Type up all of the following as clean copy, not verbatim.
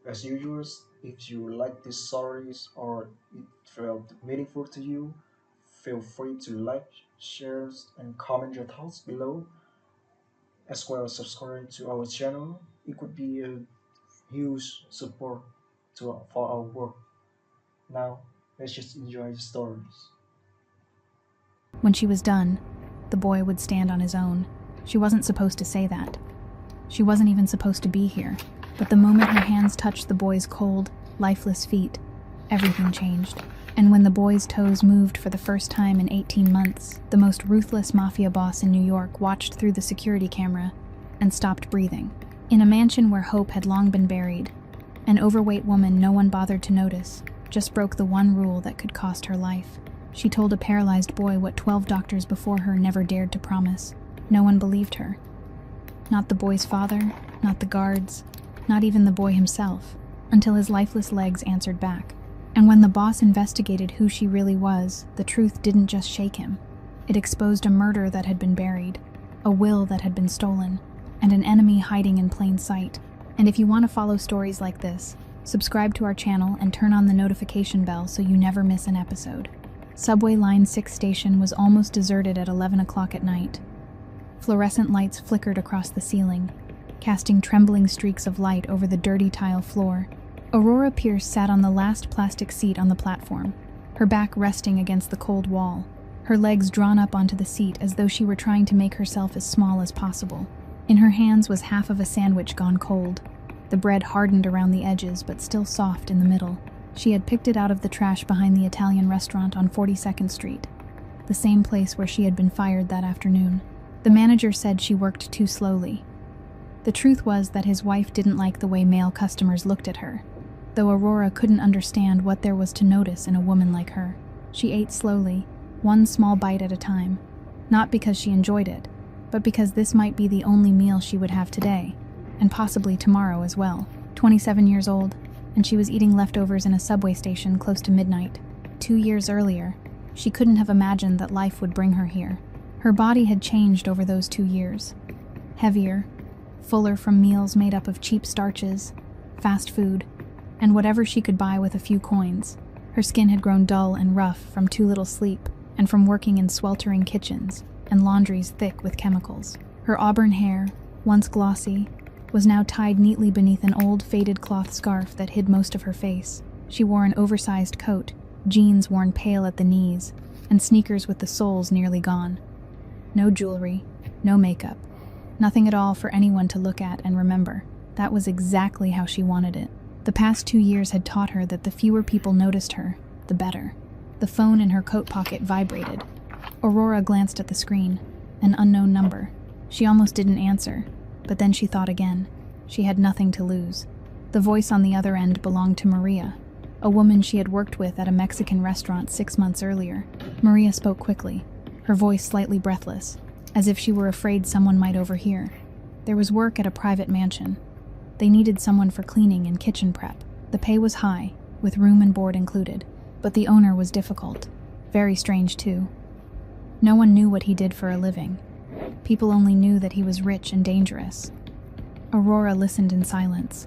As usual, if you like these stories or it felt meaningful to you, feel free to like, share, and comment your thoughts below, as well as subscribe to our channel. It could be a huge support for our work. Now, let's just enjoy the stories. When she was done, the boy would stand on his own. She wasn't supposed to say that. She wasn't even supposed to be here. But the moment her hands touched the boy's cold, lifeless feet, everything changed. And when the boy's toes moved for the first time in 18 months, the most ruthless mafia boss in New York watched through the security camera and stopped breathing. In a mansion where hope had long been buried, an overweight woman no one bothered to notice just broke the one rule that could cost her life. She told a paralyzed boy what 12 doctors before her never dared to promise. No one believed her. Not the boy's father, not the guards, not even the boy himself, until his lifeless legs answered back. And when the boss investigated who she really was, the truth didn't just shake him. It exposed a murder that had been buried, a will that had been stolen, and an enemy hiding in plain sight. And if you want to follow stories like this, subscribe to our channel and turn on the notification bell so you never miss an episode. Subway Line 6 station was almost deserted at 11 o'clock at night. Fluorescent lights flickered across the ceiling, casting trembling streaks of light over the dirty tile floor. Aurora Pierce sat on the last plastic seat on the platform, her back resting against the cold wall, her legs drawn up onto the seat as though she were trying to make herself as small as possible. In her hands was half of a sandwich gone cold, the bread hardened around the edges but still soft in the middle. She had picked it out of the trash behind the Italian restaurant on 42nd Street, the same place where she had been fired that afternoon. The manager said she worked too slowly. The truth was that his wife didn't like the way male customers looked at her, though Aurora couldn't understand what there was to notice in a woman like her. She ate slowly, one small bite at a time, not because she enjoyed it, but because this might be the only meal she would have today, and possibly tomorrow as well. 27 years old, and she was eating leftovers in a subway station close to midnight. 2 years earlier, she couldn't have imagined that life would bring her here. Her body had changed over those 2 years. Heavier, fuller from meals made up of cheap starches, fast food, and whatever she could buy with a few coins. Her skin had grown dull and rough from too little sleep and from working in sweltering kitchens and laundries thick with chemicals. Her auburn hair, once glossy, was now tied neatly beneath an old faded cloth scarf that hid most of her face. She wore an oversized coat, jeans worn pale at the knees, and sneakers with the soles nearly gone. No jewelry, no makeup, nothing at all for anyone to look at and remember. That was exactly how she wanted it. The past 2 years had taught her that the fewer people noticed her, the better. The phone in her coat pocket vibrated. Aurora glanced at the screen, an unknown number. She almost didn't answer, but then she thought again. She had nothing to lose. The voice on the other end belonged to Maria, a woman she had worked with at a Mexican restaurant 6 months earlier. Maria spoke quickly, her voice slightly breathless, as if she were afraid someone might overhear. There was work at a private mansion. They needed someone for cleaning and kitchen prep. The pay was high, with room and board included, but the owner was difficult. Very strange, too. No one knew what he did for a living. People only knew that he was rich and dangerous. Aurora listened in silence.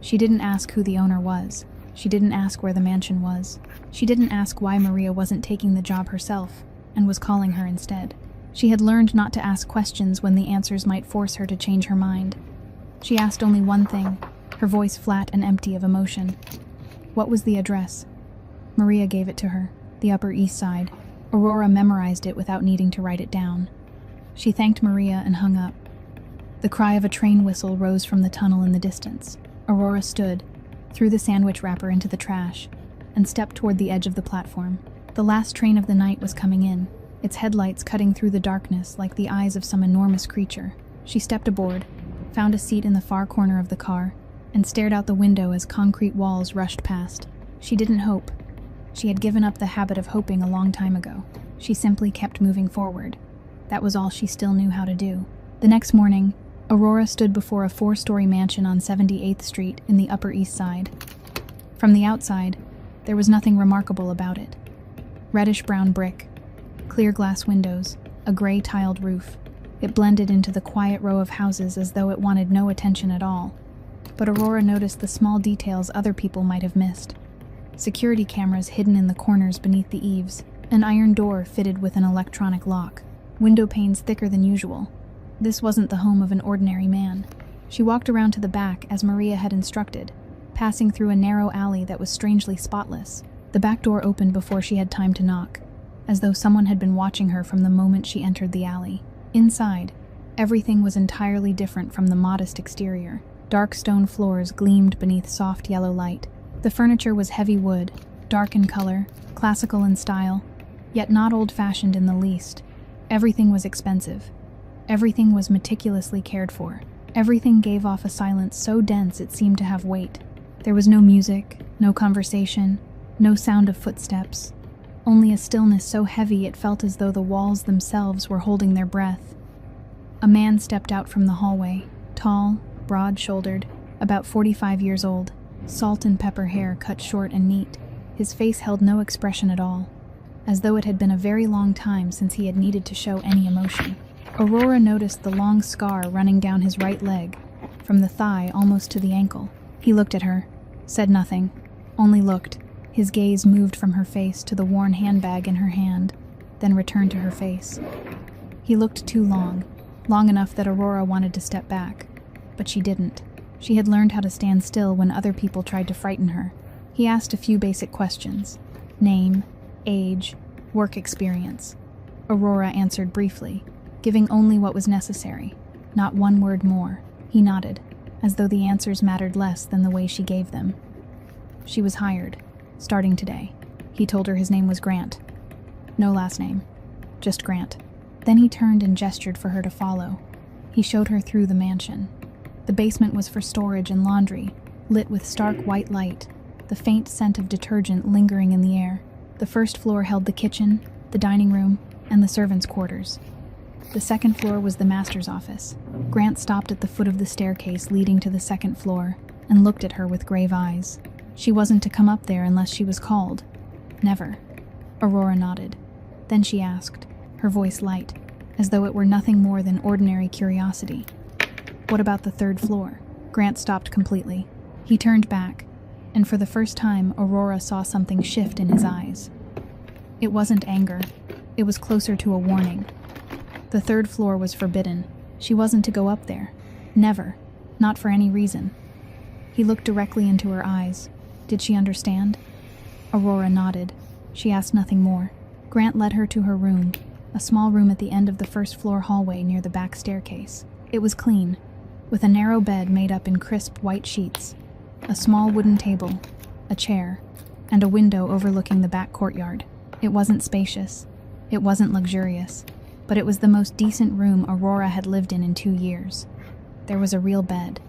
She didn't ask who the owner was. She didn't ask where the mansion was. She didn't ask why Maria wasn't taking the job herself and was calling her instead. She had learned not to ask questions when the answers might force her to change her mind. She asked only one thing, her voice flat and empty of emotion. What was the address? Maria gave it to her, the Upper East Side. Aurora memorized it without needing to write it down. She thanked Maria and hung up. The cry of a train whistle rose from the tunnel in the distance. Aurora stood, threw the sandwich wrapper into the trash, and stepped toward the edge of the platform. The last train of the night was coming in, its headlights cutting through the darkness like the eyes of some enormous creature. She stepped aboard, found a seat in the far corner of the car, and stared out the window as concrete walls rushed past. She didn't hope. She had given up the habit of hoping a long time ago. She simply kept moving forward. That was all she still knew how to do. The next morning, Aurora stood before a 4-story mansion on 78th Street in the Upper East Side. From the outside, there was nothing remarkable about it. Reddish-brown brick, clear glass windows, a gray tiled roof. It blended into the quiet row of houses as though it wanted no attention at all. but Aurora noticed the small details other people might have missed. Security cameras hidden in the corners beneath the eaves, an iron door fitted with an electronic lock, window panes thicker than usual. This wasn't the home of an ordinary man. She walked around to the back as Maria had instructed, passing through a narrow alley that was strangely spotless. The back door opened before she had time to knock, as though someone had been watching her from the moment she entered the alley. Inside, everything was entirely different from the modest exterior. Dark stone floors gleamed beneath soft yellow light. The furniture was heavy wood, dark in color, classical in style, yet not old-fashioned in the least. Everything was expensive. Everything was meticulously cared for. Everything gave off a silence so dense it seemed to have weight. There was no music, no conversation, no sound of footsteps. Only a stillness so heavy it felt as though the walls themselves were holding their breath. A man stepped out from the hallway, tall, broad-shouldered, about 45 years old, salt and pepper hair cut short and neat. His face held no expression at all, as though it had been a very long time since he had needed to show any emotion. Aurora noticed the long scar running down his right leg, from the thigh almost to the ankle. He looked at her, said nothing, only looked. His gaze moved from her face to the worn handbag in her hand, then returned to her face. He looked too long enough that Aurora wanted to step back, but she didn't. She had learned how to stand still when other people tried to frighten her. He asked a few basic questions: name, age, work experience. Aurora answered briefly, giving only what was necessary, not one word more. He nodded, as though the answers mattered less than the way she gave them. She was hired, starting today. He told her his name was Grant. No last name, just Grant. Then he turned and gestured for her to follow. He showed her through the mansion. The basement was for storage and laundry, lit with stark white light, the faint scent of detergent lingering in the air. The first floor held the kitchen, the dining room, and the servants' quarters. The second floor was the master's office. Grant stopped at the foot of the staircase leading to the second floor and looked at her with grave eyes. She wasn't to come up there unless she was called. Never. Aurora nodded. Then she asked, her voice light, as though it were nothing more than ordinary curiosity. What about the third floor? Grant stopped completely. He turned back, and for the first time, Aurora saw something shift in his eyes. It wasn't anger. It was closer to a warning. The third floor was forbidden. She wasn't to go up there. Never. Not for any reason. He looked directly into her eyes. Did she understand? Aurora nodded. She asked nothing more. Grant led her to her room, a small room at the end of the first floor hallway near the back staircase. It was clean, with a narrow bed made up in crisp white sheets, a small wooden table, a chair, and a window overlooking the back courtyard. It wasn't spacious. It wasn't luxurious, but it was the most decent room Aurora had lived in 2 years. There was a real bed.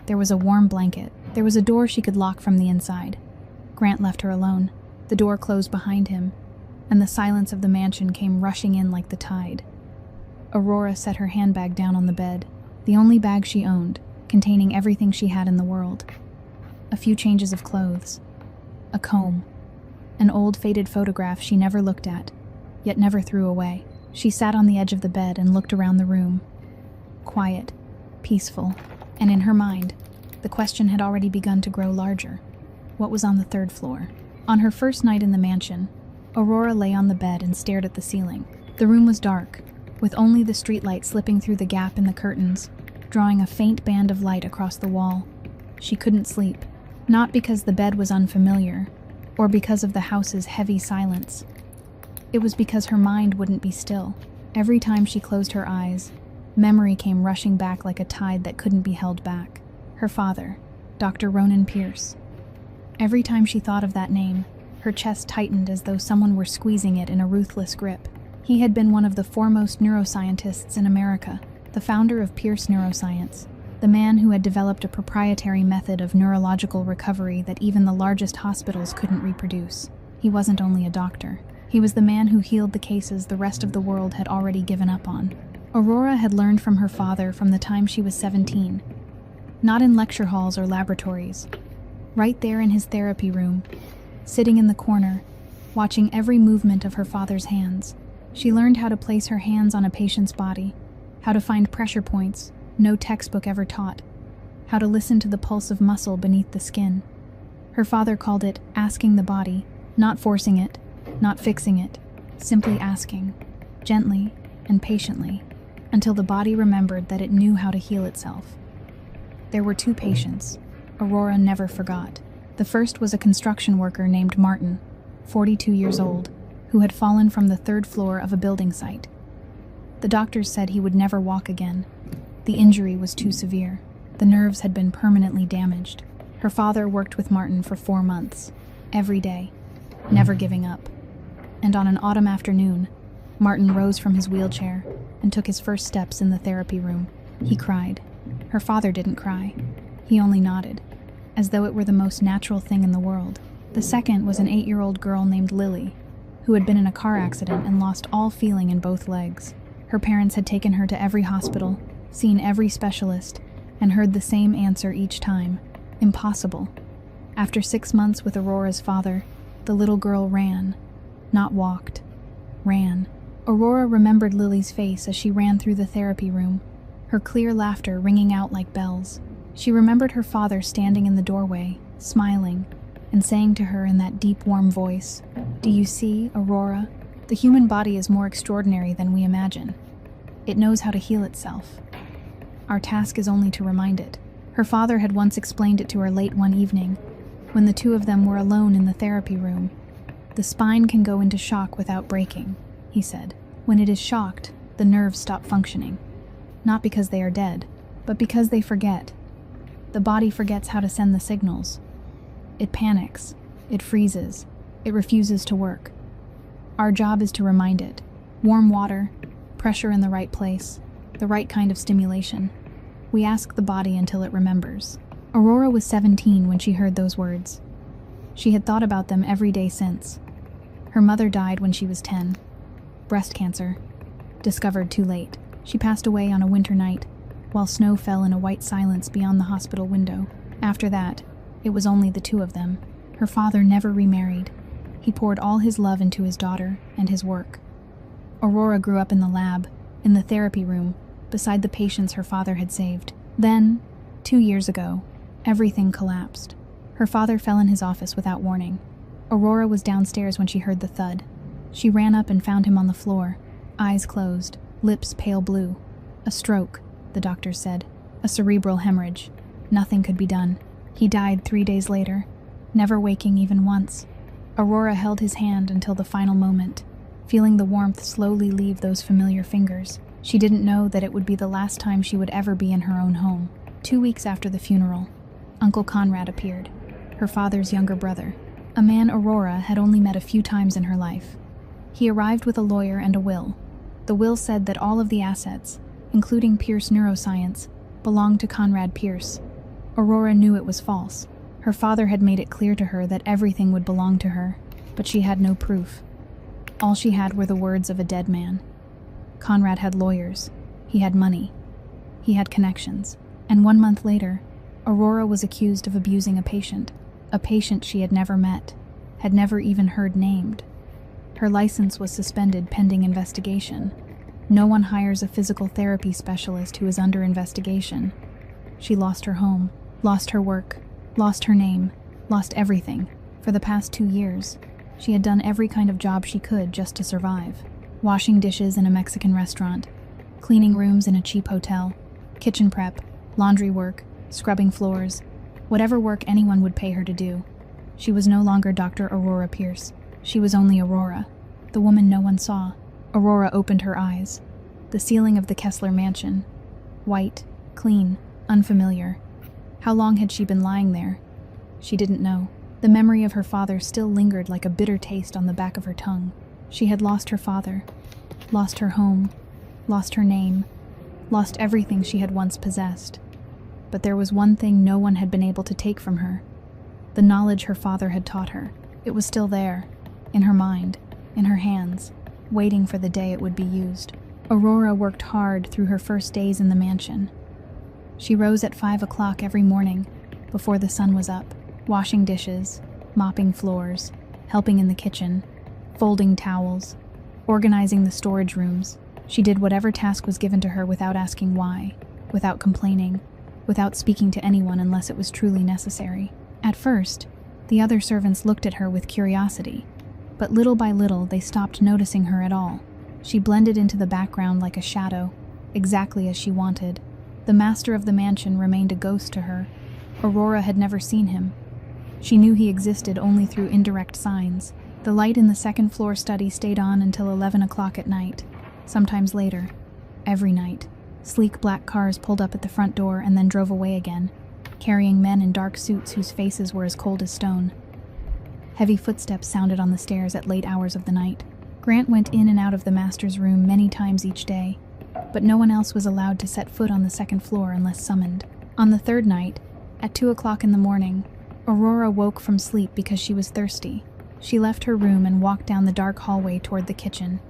There was a warm blanket. There was a door she could lock from the inside. Grant left her alone. The door closed behind him, and the silence of the mansion came rushing in like the tide. Aurora set her handbag down on the bed, the only bag she owned, containing everything she had in the world. A few changes of clothes, a comb, an old faded photograph she never looked at, yet never threw away. She sat on the edge of the bed and looked around the room. Quiet, peaceful, and in her mind, the question had already begun to grow larger. What was on the third floor? On her first night in the mansion, Aurora lay on the bed and stared at the ceiling. The room was dark, with only the streetlight slipping through the gap in the curtains, drawing a faint band of light across the wall. She couldn't sleep, not because the bed was unfamiliar, or because of the house's heavy silence. It was because her mind wouldn't be still. Every time she closed her eyes, memory came rushing back like a tide that couldn't be held back. Her father, Dr. Ronan Pierce. Every time she thought of that name, her chest tightened as though someone were squeezing it in a ruthless grip. He had been one of the foremost neuroscientists in America, the founder of Pierce Neuroscience, the man who had developed a proprietary method of neurological recovery that even the largest hospitals couldn't reproduce. He wasn't only a doctor. He was the man who healed the cases the rest of the world had already given up on. Aurora had learned from her father from the time she was 17. Not in lecture halls or laboratories. Right there in his therapy room, sitting in the corner, watching every movement of her father's hands. She learned how to place her hands on a patient's body, how to find pressure points no textbook ever taught, how to listen to the pulse of muscle beneath the skin. Her father called it asking the body, not forcing it, not fixing it, simply asking, gently and patiently, until the body remembered that it knew how to heal itself. There were 2 patients Aurora never forgot. The first was a construction worker named Martin, 42 years old, who had fallen from the 3rd floor of a building site. The doctors said he would never walk again. The injury was too severe. The nerves had been permanently damaged. Her father worked with Martin for 4 months, every day, never giving up. And on an autumn afternoon, Martin rose from his wheelchair and took his first steps in the therapy room. He cried. Her father didn't cry. He only nodded, as though it were the most natural thing in the world. The second was an 8-year-old girl named Lily, who had been in a car accident and lost all feeling in both legs. Her parents had taken her to every hospital, seen every specialist, and heard the same answer each time: impossible. After 6 months with Aurora's father, the little girl ran, not walked, ran. Aurora remembered Lily's face as she ran through the therapy room, her clear laughter ringing out like bells. She remembered her father standing in the doorway, smiling, and saying to her in that deep, warm voice, "Do you see, Aurora? The human body is more extraordinary than we imagine. It knows how to heal itself. Our task is only to remind it." Her father had once explained it to her late one evening, when the 2 of them were alone in the therapy room. "The spine can go into shock without breaking," he said. "When it is shocked, the nerves stop functioning. Not because they are dead, but because they forget. The body forgets how to send the signals. It panics, it freezes, it refuses to work. Our job is to remind it. Warm water, pressure in the right place, the right kind of stimulation. We ask the body until it remembers." Aurora was 17 when she heard those words. She had thought about them every day since. Her mother died when she was 10. Breast cancer. Discovered too late. She passed away on a winter night, while snow fell in a white silence beyond the hospital window. After that, it was only the 2 of them. Her father never remarried. He poured all his love into his daughter and his work. Aurora grew up in the lab, in the therapy room, beside the patients her father had saved. Then, 2 years ago, everything collapsed. Her father fell in his office without warning. Aurora was downstairs when she heard the thud. She ran up and found him on the floor, eyes closed, lips pale blue. A stroke, the doctors said. A cerebral hemorrhage. Nothing could be done. He died 3 days later, never waking even once. Aurora held his hand until the final moment, feeling the warmth slowly leave those familiar fingers. She didn't know that it would be the last time she would ever be in her own home. 2 weeks after the funeral, Uncle Conrad appeared, her father's younger brother, a man Aurora had only met a few times in her life. He arrived with a lawyer and a will. The will said that all of the assets, including Pierce Neuroscience, belonged to Conrad Pierce. Aurora knew it was false. Her father had made it clear to her that everything would belong to her, but she had no proof. All she had were the words of a dead man. Conrad had lawyers. He had money. He had connections. And 1 month later, Aurora was accused of abusing a patient she had never met, had never even heard named. Her license was suspended pending investigation. No one hires a physical therapy specialist who is under investigation. She lost her home, lost her work, lost her name, lost everything. For the past 2 years, she had done every kind of job she could just to survive. Washing dishes in a Mexican restaurant, cleaning rooms in a cheap hotel, kitchen prep, laundry work, scrubbing floors, whatever work anyone would pay her to do. She was no longer Dr. Aurora Pierce. She was only Aurora, the woman no one saw. Aurora opened her eyes. The ceiling of the Kessler mansion. White, clean, unfamiliar. How long had she been lying there? She didn't know. The memory of her father still lingered like a bitter taste on the back of her tongue. She had lost her father, lost her home, lost her name, lost everything she had once possessed. But there was one thing no one had been able to take from her: the knowledge her father had taught her. It was still there, in her mind, in her hands, waiting for the day it would be used. Aurora worked hard through her first days in the mansion. She rose at 5 o'clock every morning, before the sun was up, washing dishes, mopping floors, helping in the kitchen, folding towels, organizing the storage rooms. She did whatever task was given to her without asking why, without complaining, without speaking to anyone unless it was truly necessary. At first, the other servants looked at her with curiosity, but little by little they stopped noticing her at all. She blended into the background like a shadow, exactly as she wanted. The master of the mansion remained a ghost to her. Aurora had never seen him. She knew he existed only through indirect signs. The light in the second-floor study stayed on until 11 o'clock at night, sometimes later. Every night, sleek black cars pulled up at the front door and then drove away again, carrying men in dark suits whose faces were as cold as stone. Heavy footsteps sounded on the stairs at late hours of the night. Grant went in and out of the master's room many times each day, but no one else was allowed to set foot on the second floor unless summoned. On the third night, at 2 o'clock in the morning, Aurora woke from sleep because she was thirsty. She left her room and walked down the dark hallway toward the kitchen.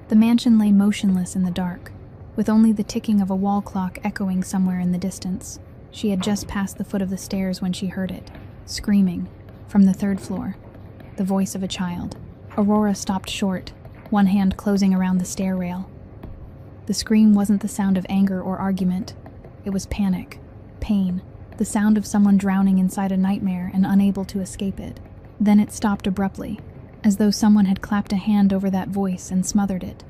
The mansion lay motionless in the dark, with only the ticking of a wall clock echoing somewhere in the distance. She had just passed the foot of the stairs when she heard it, screaming, from the third floor, the voice of a child. Aurora stopped short, one hand closing around the stair rail. The scream wasn't the sound of anger or argument. It was panic, pain, the sound of someone drowning inside a nightmare and unable to escape it. Then it stopped abruptly, as though someone had clapped a hand over that voice and smothered it.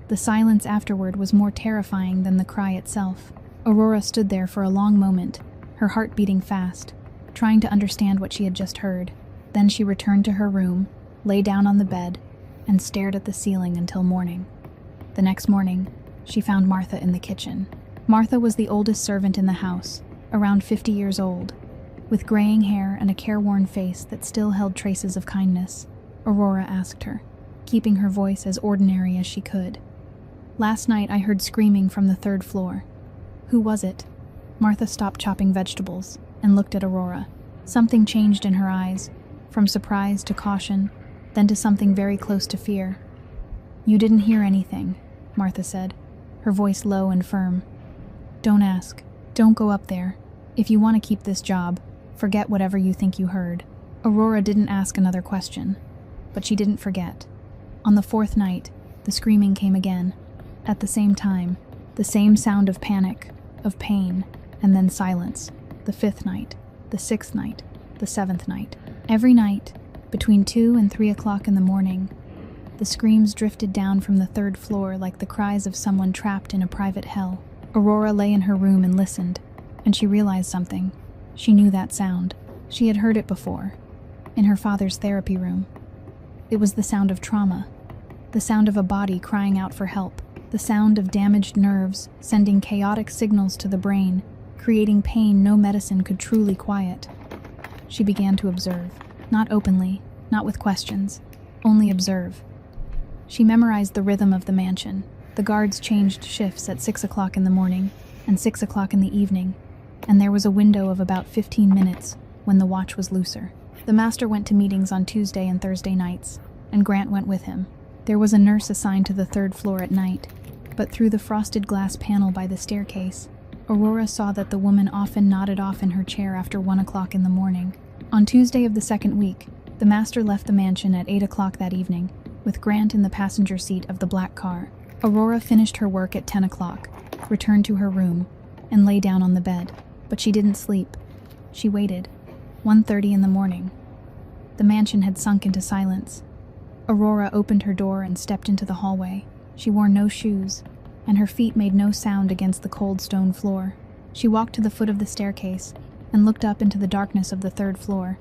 The silence afterward was more terrifying than the cry itself. Aurora stood there for a long moment, her heart beating fast, trying to understand what she had just heard. Then she returned to her room, lay down on the bed, and stared at the ceiling until morning. The next morning, she found Martha in the kitchen. Martha was the oldest servant in the house, around 50 years old, with graying hair and a careworn face that still held traces of kindness. Aurora asked her, keeping her voice as ordinary as she could. "Last night I heard screaming from the third floor. Who was it?" Martha stopped chopping vegetables and looked at Aurora. Something changed in her eyes, from surprise to caution, then to something very close to fear. "You didn't hear anything," Martha said, her voice low and firm. "Don't ask. Don't go up there. If you want to keep this job, forget whatever you think you heard." Aurora didn't ask another question, but she didn't forget. On the fourth night, the screaming came again. At the same time, the same sound of panic, of pain, and then silence. The fifth night, the sixth night, the seventh night. Every night, between 2 and 3 o'clock in the morning, the screams drifted down from the third floor like the cries of someone trapped in a private hell. Aurora lay in her room and listened, and she realized something. She knew that sound. She had heard it before, in her father's therapy room. It was the sound of trauma, the sound of a body crying out for help, the sound of damaged nerves sending chaotic signals to the brain, creating pain no medicine could truly quiet. She began to observe, not openly, not with questions, only observe. She memorized the rhythm of the mansion. The guards changed shifts at 6 o'clock in the morning and 6 o'clock in the evening, and there was a window of about 15 minutes when the watch was looser. The master went to meetings on Tuesday and Thursday nights, and Grant went with him. There was a nurse assigned to the third floor at night, but through the frosted glass panel by the staircase, Aurora saw that the woman often nodded off in her chair after 1 o'clock in the morning. On Tuesday of the second week, the master left the mansion at 8 o'clock that evening, with Grant in the passenger seat of the black car. Aurora finished her work at 10 o'clock, returned to her room, and lay down on the bed. But she didn't sleep. She waited. 1:30 in the morning. The mansion had sunk into silence. Aurora opened her door and stepped into the hallway. She wore no shoes, and her feet made no sound against the cold stone floor. She walked to the foot of the staircase and looked up into the darkness of the third floor.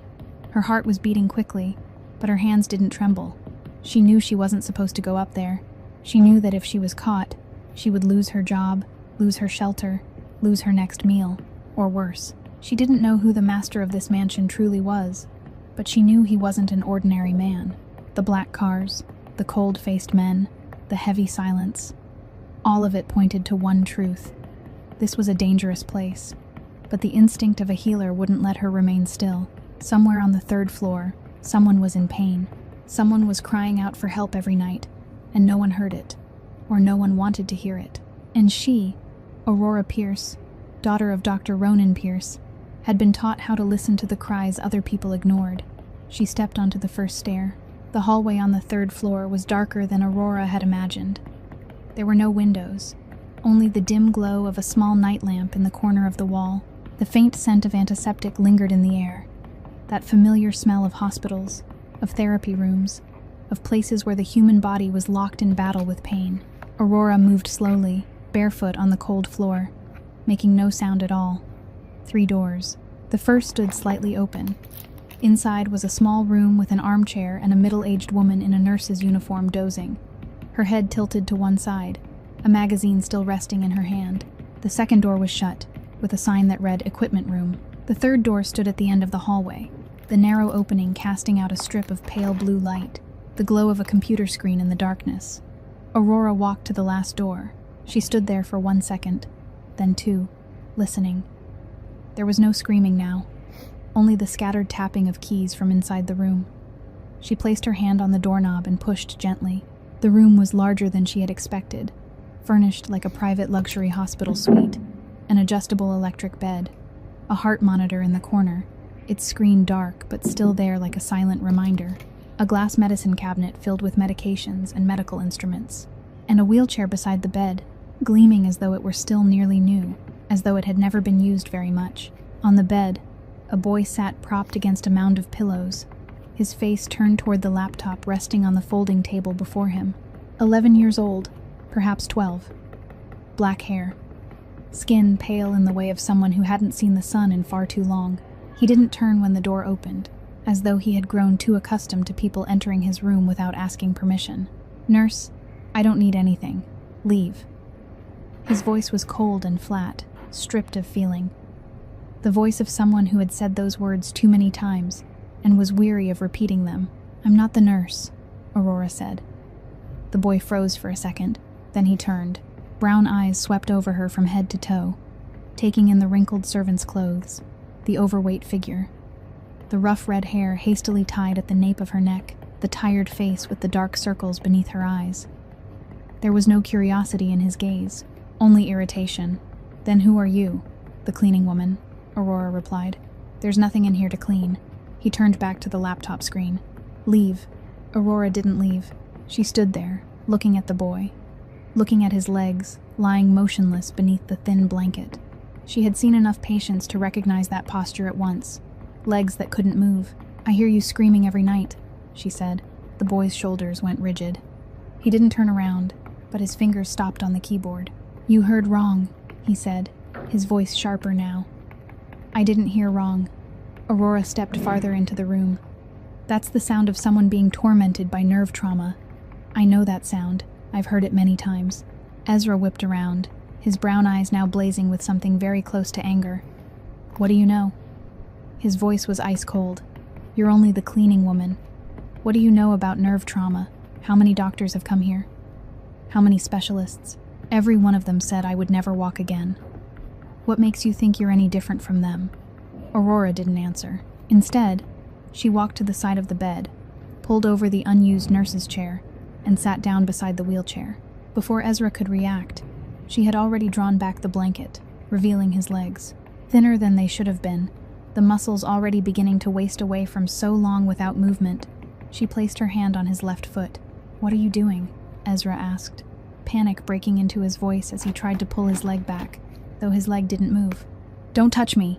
Her heart was beating quickly, but her hands didn't tremble. She knew she wasn't supposed to go up there. She knew that if she was caught, she would lose her job, lose her shelter, lose her next meal, or worse. She didn't know who the master of this mansion truly was, but she knew he wasn't an ordinary man. The black cars, the cold-faced men, the heavy silence, all of it pointed to one truth. This was a dangerous place, but the instinct of a healer wouldn't let her remain still. Somewhere on the third floor, someone was in pain. Someone was crying out for help every night, and no one heard it, or no one wanted to hear it. And she, Aurora Pierce, daughter of Dr. Ronan Pierce, had been taught how to listen to the cries other people ignored. She stepped onto the first stair. The hallway on the third floor was darker than Aurora had imagined. There were no windows, only the dim glow of a small night lamp in the corner of the wall. The faint scent of antiseptic lingered in the air. That familiar smell of hospitals, of therapy rooms, of places where the human body was locked in battle with pain. Aurora moved slowly, barefoot on the cold floor, making no sound at all. 3 doors. The first stood slightly open. Inside was a small room with an armchair and a middle-aged woman in a nurse's uniform dozing, her head tilted to one side, a magazine still resting in her hand. The second door was shut, with a sign that read Equipment Room. The third door stood at the end of the hallway, the narrow opening casting out a strip of pale blue light, the glow of a computer screen in the darkness. Aurora walked to the last door. She stood there for 1 second, then 2, listening. There was no screaming now, only the scattered tapping of keys from inside the room. She placed her hand on the doorknob and pushed gently. The room was larger than she had expected, furnished like a private luxury hospital suite, an adjustable electric bed, a heart monitor in the corner, its screen dark but still there like a silent reminder, a glass medicine cabinet filled with medications and medical instruments, and a wheelchair beside the bed, gleaming as though it were still nearly new, as though it had never been used very much. On the bed, a boy sat propped against a mound of pillows, his face turned toward the laptop resting on the folding table before him. 11 years old, perhaps 12. Black hair. Skin pale in the way of someone who hadn't seen the sun in far too long. He didn't turn when the door opened, as though he had grown too accustomed to people entering his room without asking permission. "Nurse, I don't need anything. Leave." His voice was cold and flat, stripped of feeling. The voice of someone who had said those words too many times and was weary of repeating them. "I'm not the nurse," Aurora said. The boy froze for a second, then he turned. Brown eyes swept over her from head to toe, taking in the wrinkled servant's clothes, the overweight figure, the rough red hair hastily tied at the nape of her neck, the tired face with the dark circles beneath her eyes. There was no curiosity in his gaze, only irritation. "Then who are you?" "The cleaning woman," Aurora replied. "There's nothing in here to clean." He turned back to the laptop screen. "Leave." Aurora didn't leave. She stood there, looking at the boy, looking at his legs, lying motionless beneath the thin blanket. She had seen enough patients to recognize that posture at once. Legs that couldn't move. "I hear you screaming every night," she said. The boy's shoulders went rigid. He didn't turn around, but his fingers stopped on the keyboard. "You heard wrong," he said, his voice sharper now. "I didn't hear wrong." Aurora stepped farther into the room. "That's the sound of someone being tormented by nerve trauma. I know that sound. I've heard it many times." Ezra whipped around, his brown eyes now blazing with something very close to anger. "What do you know?" His voice was ice cold. "You're only the cleaning woman. What do you know about nerve trauma? How many doctors have come here? How many specialists? Every one of them said I would never walk again. What makes you think you're any different from them?" Aurora didn't answer. Instead, she walked to the side of the bed, pulled over the unused nurse's chair, and sat down beside the wheelchair. Before Ezra could react, she had already drawn back the blanket, revealing his legs. Thinner than they should have been, the muscles already beginning to waste away from so long without movement. She placed her hand on his left foot. "What are you doing?" Ezra asked, panic breaking into his voice as he tried to pull his leg back, though his leg didn't move. "Don't touch me!"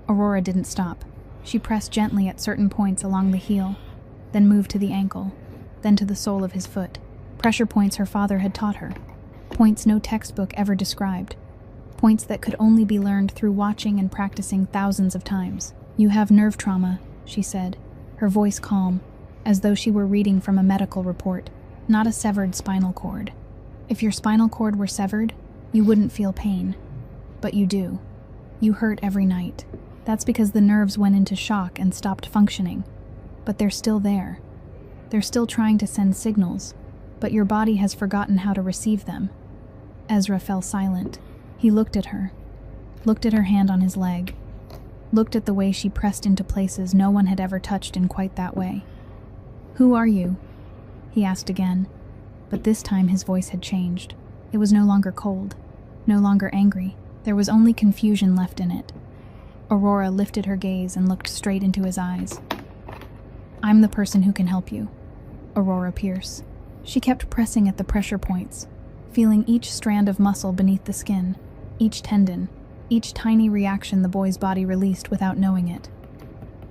Aurora didn't stop. She pressed gently at certain points along the heel, then moved to the ankle, then to the sole of his foot. Pressure points her father had taught her. Points no textbook ever described. Points that could only be learned through watching and practicing thousands of times. "You have nerve trauma," she said, her voice calm, as though she were reading from a medical report, "not a severed spinal cord. If your spinal cord were severed, you wouldn't feel pain. But you do. You hurt every night. That's because the nerves went into shock and stopped functioning. But they're still there. They're still trying to send signals, but your body has forgotten how to receive them." Ezra fell silent. He looked at her hand on his leg, looked at the way she pressed into places no one had ever touched in quite that way. "Who are you?" he asked again, but this time his voice had changed. It was no longer cold, no longer angry. There was only confusion left in it. Aurora lifted her gaze and looked straight into his eyes. "I'm the person who can help you, Aurora Pierce." She kept pressing at the pressure points, feeling each strand of muscle beneath the skin, each tendon, each tiny reaction the boy's body released without knowing it.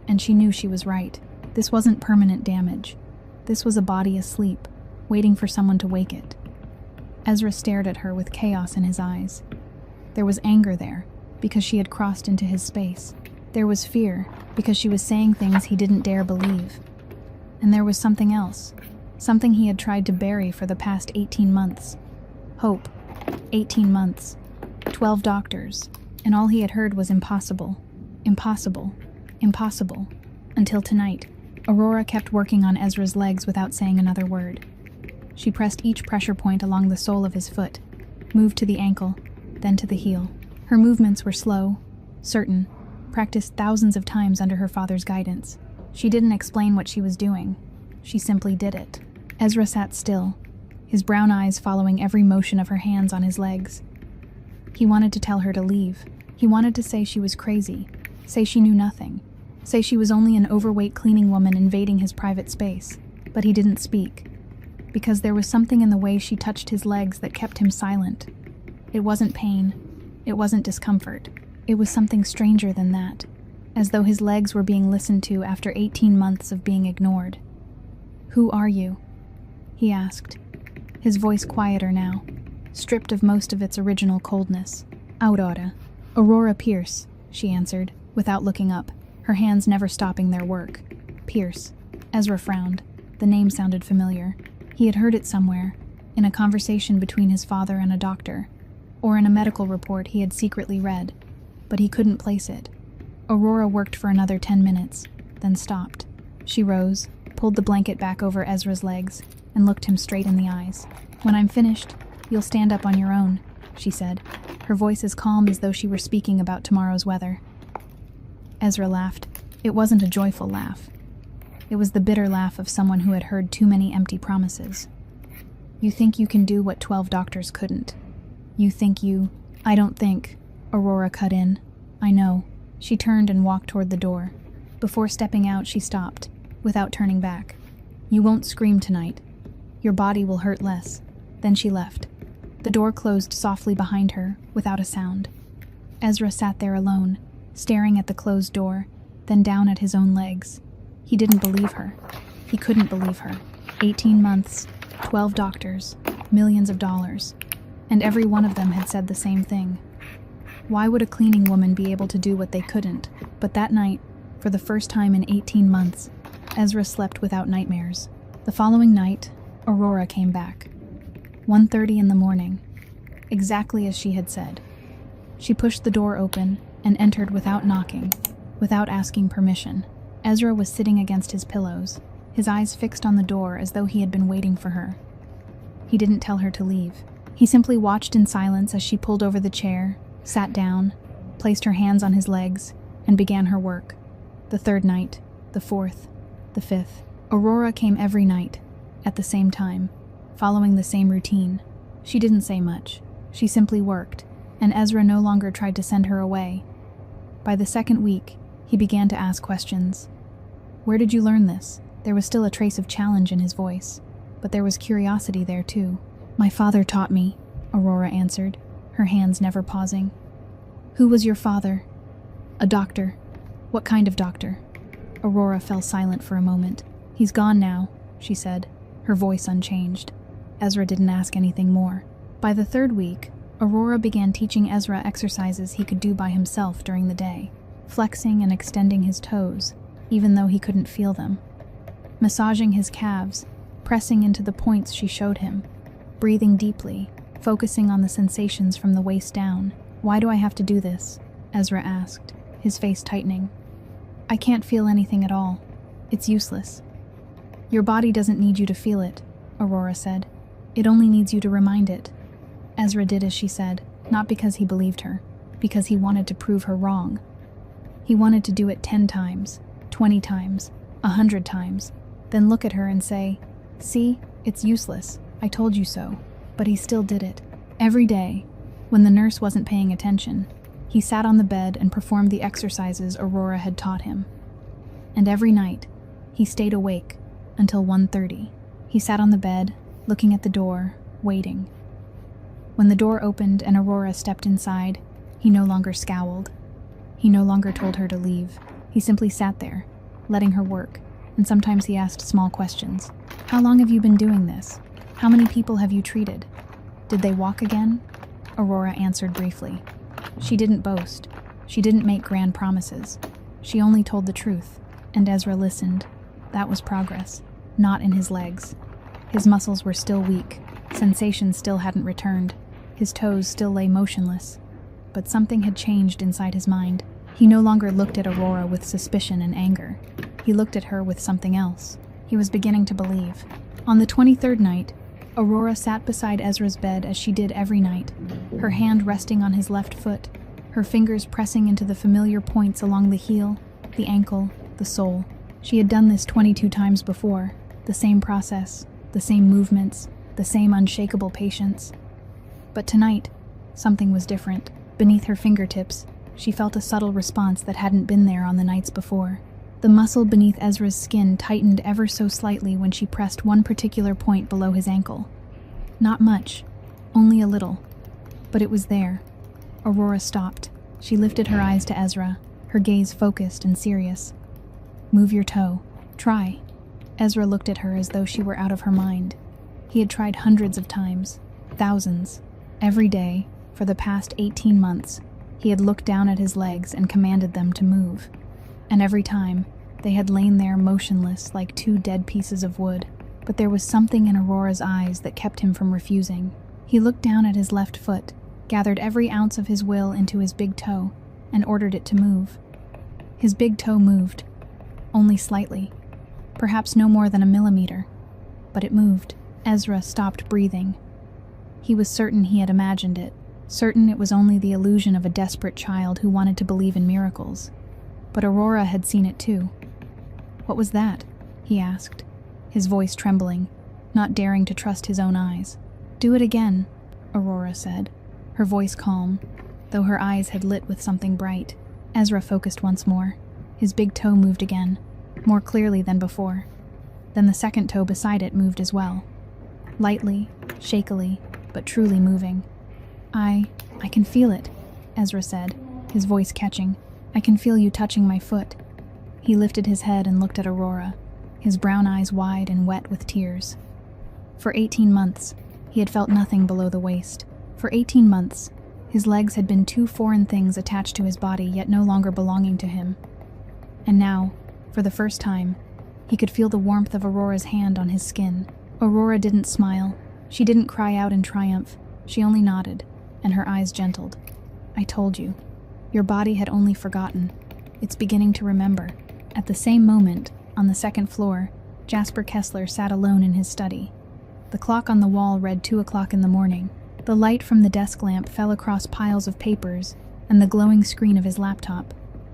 And she knew she was right. This wasn't permanent damage. This was a body asleep, waiting for someone to wake it. Ezra stared at her with chaos in his eyes. There was anger there, because she had crossed into his space. There was fear, because she was saying things he didn't dare believe. And there was something else, something he had tried to bury for the past 18 months. Hope. 18 months. 12 doctors. And all he had heard was impossible. Impossible. Impossible. Until tonight, Aurora kept working on Ezra's legs without saying another word. She pressed each pressure point along the sole of his foot, moved to the ankle, then to the heel. Her movements were slow, certain, practiced thousands of times under her father's guidance. She didn't explain what she was doing. She simply did it. Ezra sat still, his brown eyes following every motion of her hands on his legs. He wanted to tell her to leave. He wanted to say she was crazy, say she knew nothing, say she was only an overweight cleaning woman invading his private space. But he didn't speak, because there was something in the way she touched his legs that kept him silent. It wasn't pain. It wasn't discomfort. It was something stranger than that, as though his legs were being listened to after 18 months of being ignored. "Who are you?" he asked, his voice quieter now, stripped of most of its original coldness. Aurora Pierce," she answered, without looking up, her hands never stopping their work. Pierce. Ezra frowned. The name sounded familiar. He had heard it somewhere, in a conversation between his father and a doctor, or in a medical report he had secretly read, but he couldn't place it. Aurora worked for another 10 minutes, then stopped. She rose, pulled the blanket back over Ezra's legs, and looked him straight in the eyes. "When I'm finished, you'll stand up on your own," she said, her voice as calm as though she were speaking about tomorrow's weather. Ezra laughed. It wasn't a joyful laugh. It was the bitter laugh of someone who had heard too many empty promises. "You think you can do what 12 doctors couldn't. You think you—" "I don't think," Aurora cut in. "I know." She turned and walked toward the door. Before stepping out, she stopped, without turning back. "You won't scream tonight. Your body will hurt less." Then she left. The door closed softly behind her, without a sound. Ezra sat there alone, staring at the closed door, then down at his own legs. He didn't believe her. He couldn't believe her. 18 months, 12 doctors, millions of dollars, and every one of them had said the same thing. Why would a cleaning woman be able to do what they couldn't? But that night, for the first time in 18 months, Ezra slept without nightmares. The following night, Aurora came back. 1:30 in the morning, exactly as she had said. She pushed the door open and entered without knocking, without asking permission. Ezra was sitting against his pillows, his eyes fixed on the door as though he had been waiting for her. He didn't tell her to leave. He simply watched in silence as she pulled over the chair, sat down, placed her hands on his legs, and began her work. The third night, the fourth, the fifth. Aurora came every night, at the same time, following the same routine. She didn't say much. She simply worked, and Ezra no longer tried to send her away. By the second week, he began to ask questions. "Where did you learn this?" There was still a trace of challenge in his voice, but there was curiosity there too. "My father taught me," Aurora answered, her hands never pausing. "Who was your father?" "A doctor." "What kind of doctor?" Aurora fell silent for a moment. "He's gone now," she said, her voice unchanged. Ezra didn't ask anything more. By the third week, Aurora began teaching Ezra exercises he could do by himself during the day, flexing and extending his toes, even though he couldn't feel them, massaging his calves, pressing into the points she showed him, breathing deeply, focusing on the sensations from the waist down. "Why do I have to do this?" Ezra asked, his face tightening. "I can't feel anything at all. It's useless." "Your body doesn't need you to feel it," Aurora said. "It only needs you to remind it." Ezra did as she said, not because he believed her, because he wanted to prove her wrong. He wanted to do it 10 times, 20 times, 100 times, then look at her and say, "See, it's useless. I told you so." But he still did it. Every day, when the nurse wasn't paying attention, he sat on the bed and performed the exercises Aurora had taught him. And every night, he stayed awake until 1:30. He sat on the bed, looking at the door, waiting. When the door opened and Aurora stepped inside, he no longer scowled. He no longer told her to leave. He simply sat there, letting her work, and sometimes he asked small questions. How long have you been doing this? How many people have you treated? Did they walk again? Aurora answered briefly. She didn't boast. She didn't make grand promises. She only told the truth, and Ezra listened. That was progress, not in his legs. His muscles were still weak. Sensation still hadn't returned. His toes still lay motionless. But something had changed inside his mind. He no longer looked at Aurora with suspicion and anger. He looked at her with something else. He was beginning to believe. On the 23rd night, Aurora sat beside Ezra's bed as she did every night, her hand resting on his left foot, her fingers pressing into the familiar points along the heel, the ankle, the sole. She had done this 22 times before, the same process, the same movements, the same unshakable patience. But tonight, something was different. Beneath her fingertips, she felt a subtle response that hadn't been there on the nights before. The muscle beneath Ezra's skin tightened ever so slightly when she pressed one particular point below his ankle. Not much, only a little. But it was there. Aurora stopped. She lifted her eyes to Ezra, her gaze focused and serious. Move your toe. Try. Ezra looked at her as though she were out of her mind. He had tried hundreds of times, thousands. Every day, for the past 18 months, he had looked down at his legs and commanded them to move. And every time, they had lain there motionless like two dead pieces of wood. But there was something in Aurora's eyes that kept him from refusing. He looked down at his left foot, gathered every ounce of his will into his big toe, and ordered it to move. His big toe moved, only slightly, perhaps no more than a millimeter. But it moved. Ezra stopped breathing. He was certain he had imagined it, certain it was only the illusion of a desperate child who wanted to believe in miracles. But Aurora had seen it too. What was that? He asked, his voice trembling, not daring to trust his own eyes. Do it again, Aurora said, her voice calm, though her eyes had lit with something bright. Ezra focused once more. His big toe moved again, more clearly than before. Then the second toe beside it moved as well. Lightly, shakily, but truly moving. I can feel it, Ezra said, his voice catching. I can feel you touching my foot. He lifted his head and looked at Aurora, his brown eyes wide and wet with tears. For 18 months, he had felt nothing below the waist. For 18 months, his legs had been two foreign things attached to his body yet no longer belonging to him. And now, for the first time, he could feel the warmth of Aurora's hand on his skin. Aurora didn't smile. She didn't cry out in triumph. She only nodded, and her eyes gentled. I told you. Your body had only forgotten. It's beginning to remember. At the same moment, on the second floor, Jasper Kessler sat alone in his study. The clock on the wall read 2 o'clock in the morning. The light from the desk lamp fell across piles of papers and the glowing screen of his laptop.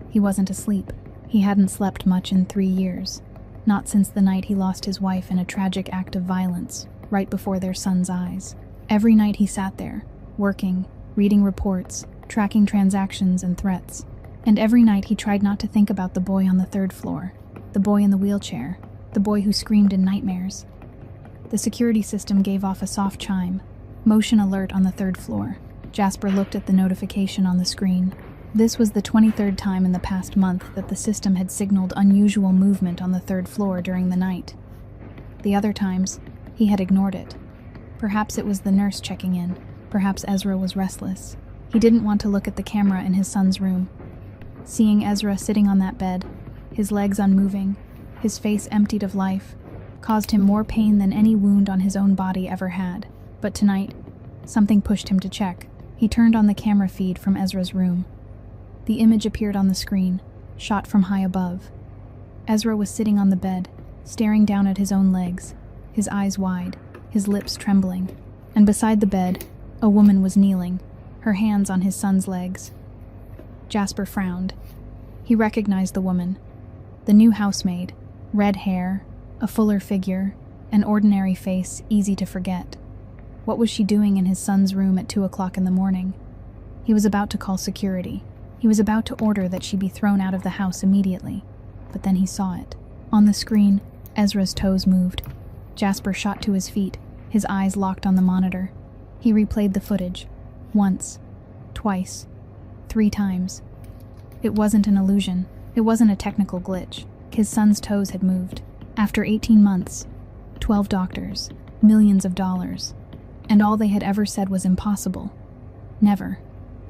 He wasn't asleep. He hadn't slept much in 3 years. Not since the night he lost his wife in a tragic act of violence, right before their son's eyes. Every night he sat there, working, reading reports, tracking transactions and threats. And every night he tried not to think about the boy on the 3rd floor, the boy in the wheelchair, the boy who screamed in nightmares. The security system gave off a soft chime. Motion alert on the 3rd floor. Jasper looked at the notification on the screen. This was the 23rd time in the past month that the system had signaled unusual movement on the 3rd floor during the night. The other times, he had ignored it. Perhaps it was the nurse checking in. Perhaps Ezra was restless. He didn't want to look at the camera in his son's room. Seeing Ezra sitting on that bed, his legs unmoving, his face emptied of life, caused him more pain than any wound on his own body ever had. But tonight, something pushed him to check. He turned on the camera feed from Ezra's room. The image appeared on the screen, shot from high above. Ezra was sitting on the bed, staring down at his own legs, his eyes wide, his lips trembling. And beside the bed, a woman was kneeling, her hands on his son's legs. Jasper frowned. He recognized the woman. The new housemaid, red hair, a fuller figure, an ordinary face easy to forget. What was she doing in his son's room at 2 o'clock in the morning? He was about to call security. He was about to order that she be thrown out of the house immediately. But then he saw it. On the screen, Ezra's toes moved. Jasper shot to his feet, his eyes locked on the monitor. He replayed the footage. Once. Twice. 3 times. It wasn't an illusion. It wasn't a technical glitch. His son's toes had moved. After 18 months, 12 doctors, millions of dollars, and all they had ever said was impossible. Never.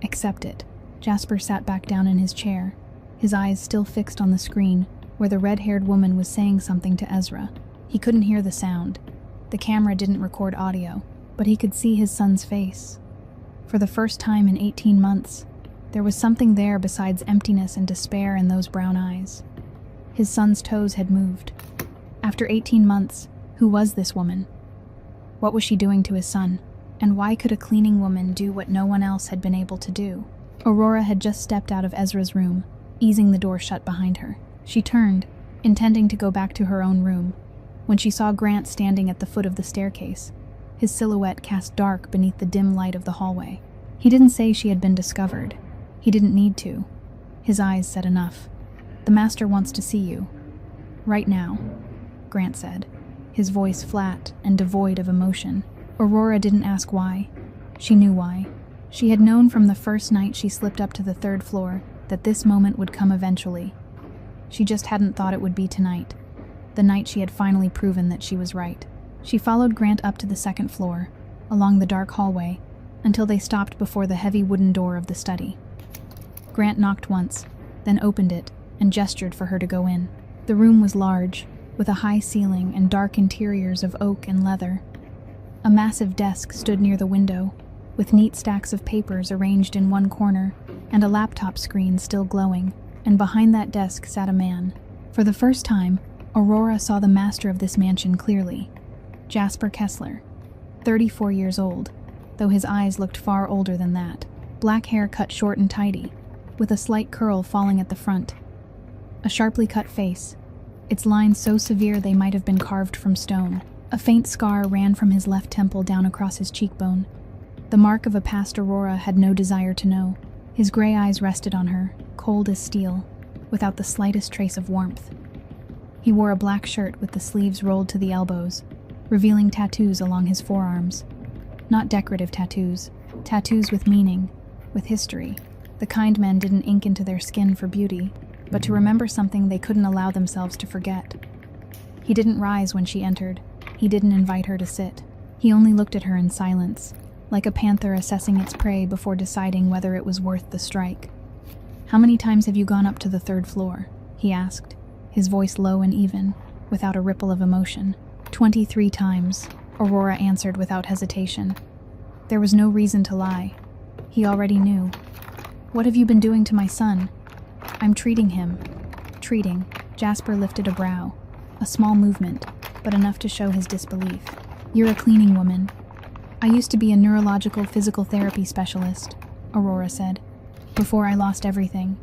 Accept it. Jasper sat back down in his chair, his eyes still fixed on the screen where the red-haired woman was saying something to Ezra. He couldn't hear the sound. The camera didn't record audio, but he could see his son's face. For the first time in 18 months, there was something there besides emptiness and despair in those brown eyes. His son's toes had moved. After 18 months, who was this woman? What was she doing to his son? And why could a cleaning woman do what no one else had been able to do? Aurora had just stepped out of Ezra's room, easing the door shut behind her. She turned, intending to go back to her own room, when she saw Grant standing at the foot of the staircase, his silhouette cast dark beneath the dim light of the hallway. He didn't say she had been discovered. He didn't need to. His eyes said enough. "The master wants to see you. Right now," Grant said, his voice flat and devoid of emotion. Aurora didn't ask why. She knew why. She had known from the first night she slipped up to the 3rd floor that this moment would come eventually. She just hadn't thought it would be tonight, the night she had finally proven that she was right. She followed Grant up to the 2nd floor, along the dark hallway, until they stopped before the heavy wooden door of the study. Grant knocked once, then opened it and gestured for her to go in. The room was large, with a high ceiling and dark interiors of oak and leather. A massive desk stood near the window, with neat stacks of papers arranged in one corner and a laptop screen still glowing, and behind that desk sat a man. For the first time, Aurora saw the master of this mansion clearly. Jasper Kessler, 34 years old, though his eyes looked far older than that. Black hair cut short and tidy, with a slight curl falling at the front. A sharply cut face, its lines so severe they might have been carved from stone. A faint scar ran from his left temple down across his cheekbone, the mark of a past Aurora had no desire to know. His gray eyes rested on her, cold as steel, without the slightest trace of warmth. He wore a black shirt with the sleeves rolled to the elbows, revealing tattoos along his forearms. Not decorative tattoos, tattoos with meaning, with history. The kind men didn't ink into their skin for beauty, but to remember something they couldn't allow themselves to forget. He didn't rise when she entered. He didn't invite her to sit. He only looked at her in silence, like a panther assessing its prey before deciding whether it was worth the strike. "How many times have you gone up to the 3rd floor?" he asked, his voice low and even, without a ripple of emotion. 23 times, Aurora answered without hesitation. There was no reason to lie. He already knew. "What have you been doing to my son?" "I'm treating him." Treating. Jasper lifted a brow. A small movement, but enough to show his disbelief. "You're a cleaning woman." "I used to be a neurological physical therapy specialist," Aurora said, "before I lost everything."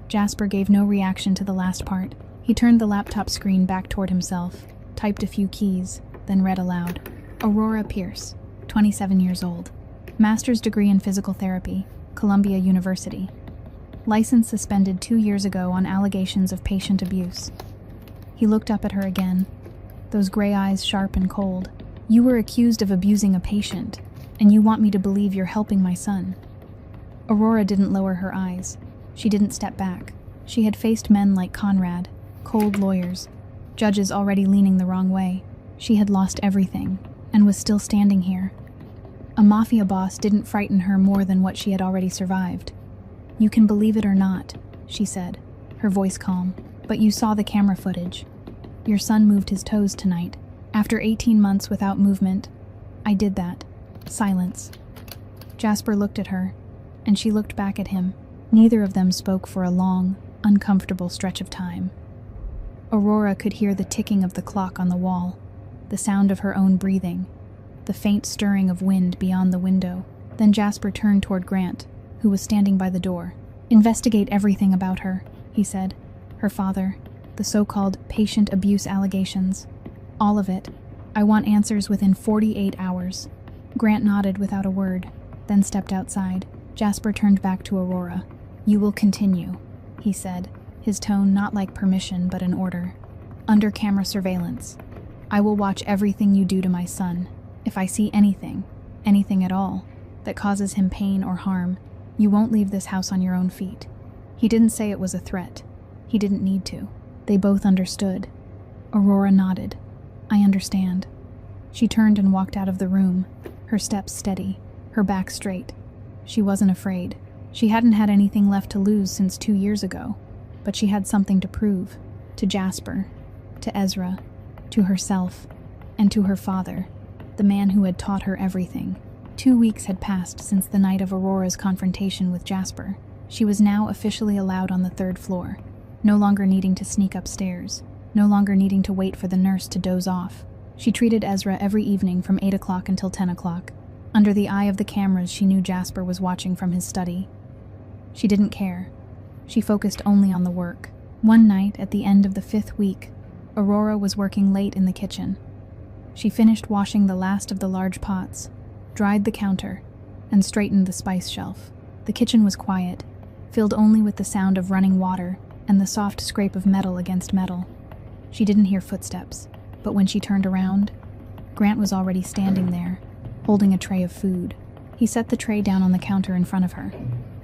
Jasper gave no reaction to the last part. He turned the laptop screen back toward himself, typed a few keys, then read aloud. Aurora Pierce, 27 years old. Master's degree in physical therapy, Columbia University. License suspended 2 years ago on allegations of patient abuse. He looked up at her again, those gray eyes sharp and cold. "You were accused of abusing a patient, and you want me to believe you're helping my son." Aurora didn't lower her eyes. She didn't step back. She had faced men like Conrad, cold lawyers, judges already leaning the wrong way. She had lost everything, and was still standing here. A mafia boss didn't frighten her more than what she had already survived. "You can believe it or not," she said, her voice calm, "but you saw the camera footage. Your son moved his toes tonight. After 18 months without movement, I did that." Silence. Jasper looked at her, and she looked back at him. Neither of them spoke for a long, uncomfortable stretch of time. Aurora could hear the ticking of the clock on the wall, the sound of her own breathing, the faint stirring of wind beyond the window. Then Jasper turned toward Grant, who was standing by the door. "Investigate everything about her," he said. "Her father, the so-called patient abuse allegations. All of it. I want answers within 48 hours. Grant nodded without a word, then stepped outside. Jasper turned back to Aurora. "You will continue," he said, his tone not like permission but an order. "Under camera surveillance. I will watch everything you do to my son. If I see anything, anything at all, that causes him pain or harm, you won't leave this house on your own feet. He didn't say it was a threat. He didn't need to. They both understood. Aurora nodded. I understand. She turned and walked out of the room, her steps steady, her back straight. She wasn't afraid. She hadn't had anything left to lose since 2 years ago, but she had something to prove, to Jasper, to Ezra, to herself, and to her father, the man who had taught her everything. 2 weeks had passed since the night of Aurora's confrontation with Jasper. She was now officially allowed on the 3rd floor, no longer needing to sneak upstairs, no longer needing to wait for the nurse to doze off. She treated Ezra every evening from 8 o'clock until 10 o'clock. Under the eye of the cameras, she knew Jasper was watching from his study. She didn't care. She focused only on the work. One night, at the end of the 5th week, Aurora was working late in the kitchen. She finished washing the last of the large pots, dried the counter, and straightened the spice shelf. The kitchen was quiet, filled only with the sound of running water and the soft scrape of metal against metal. She didn't hear footsteps, but when she turned around, Grant was already standing there, holding a tray of food. He set the tray down on the counter in front of her.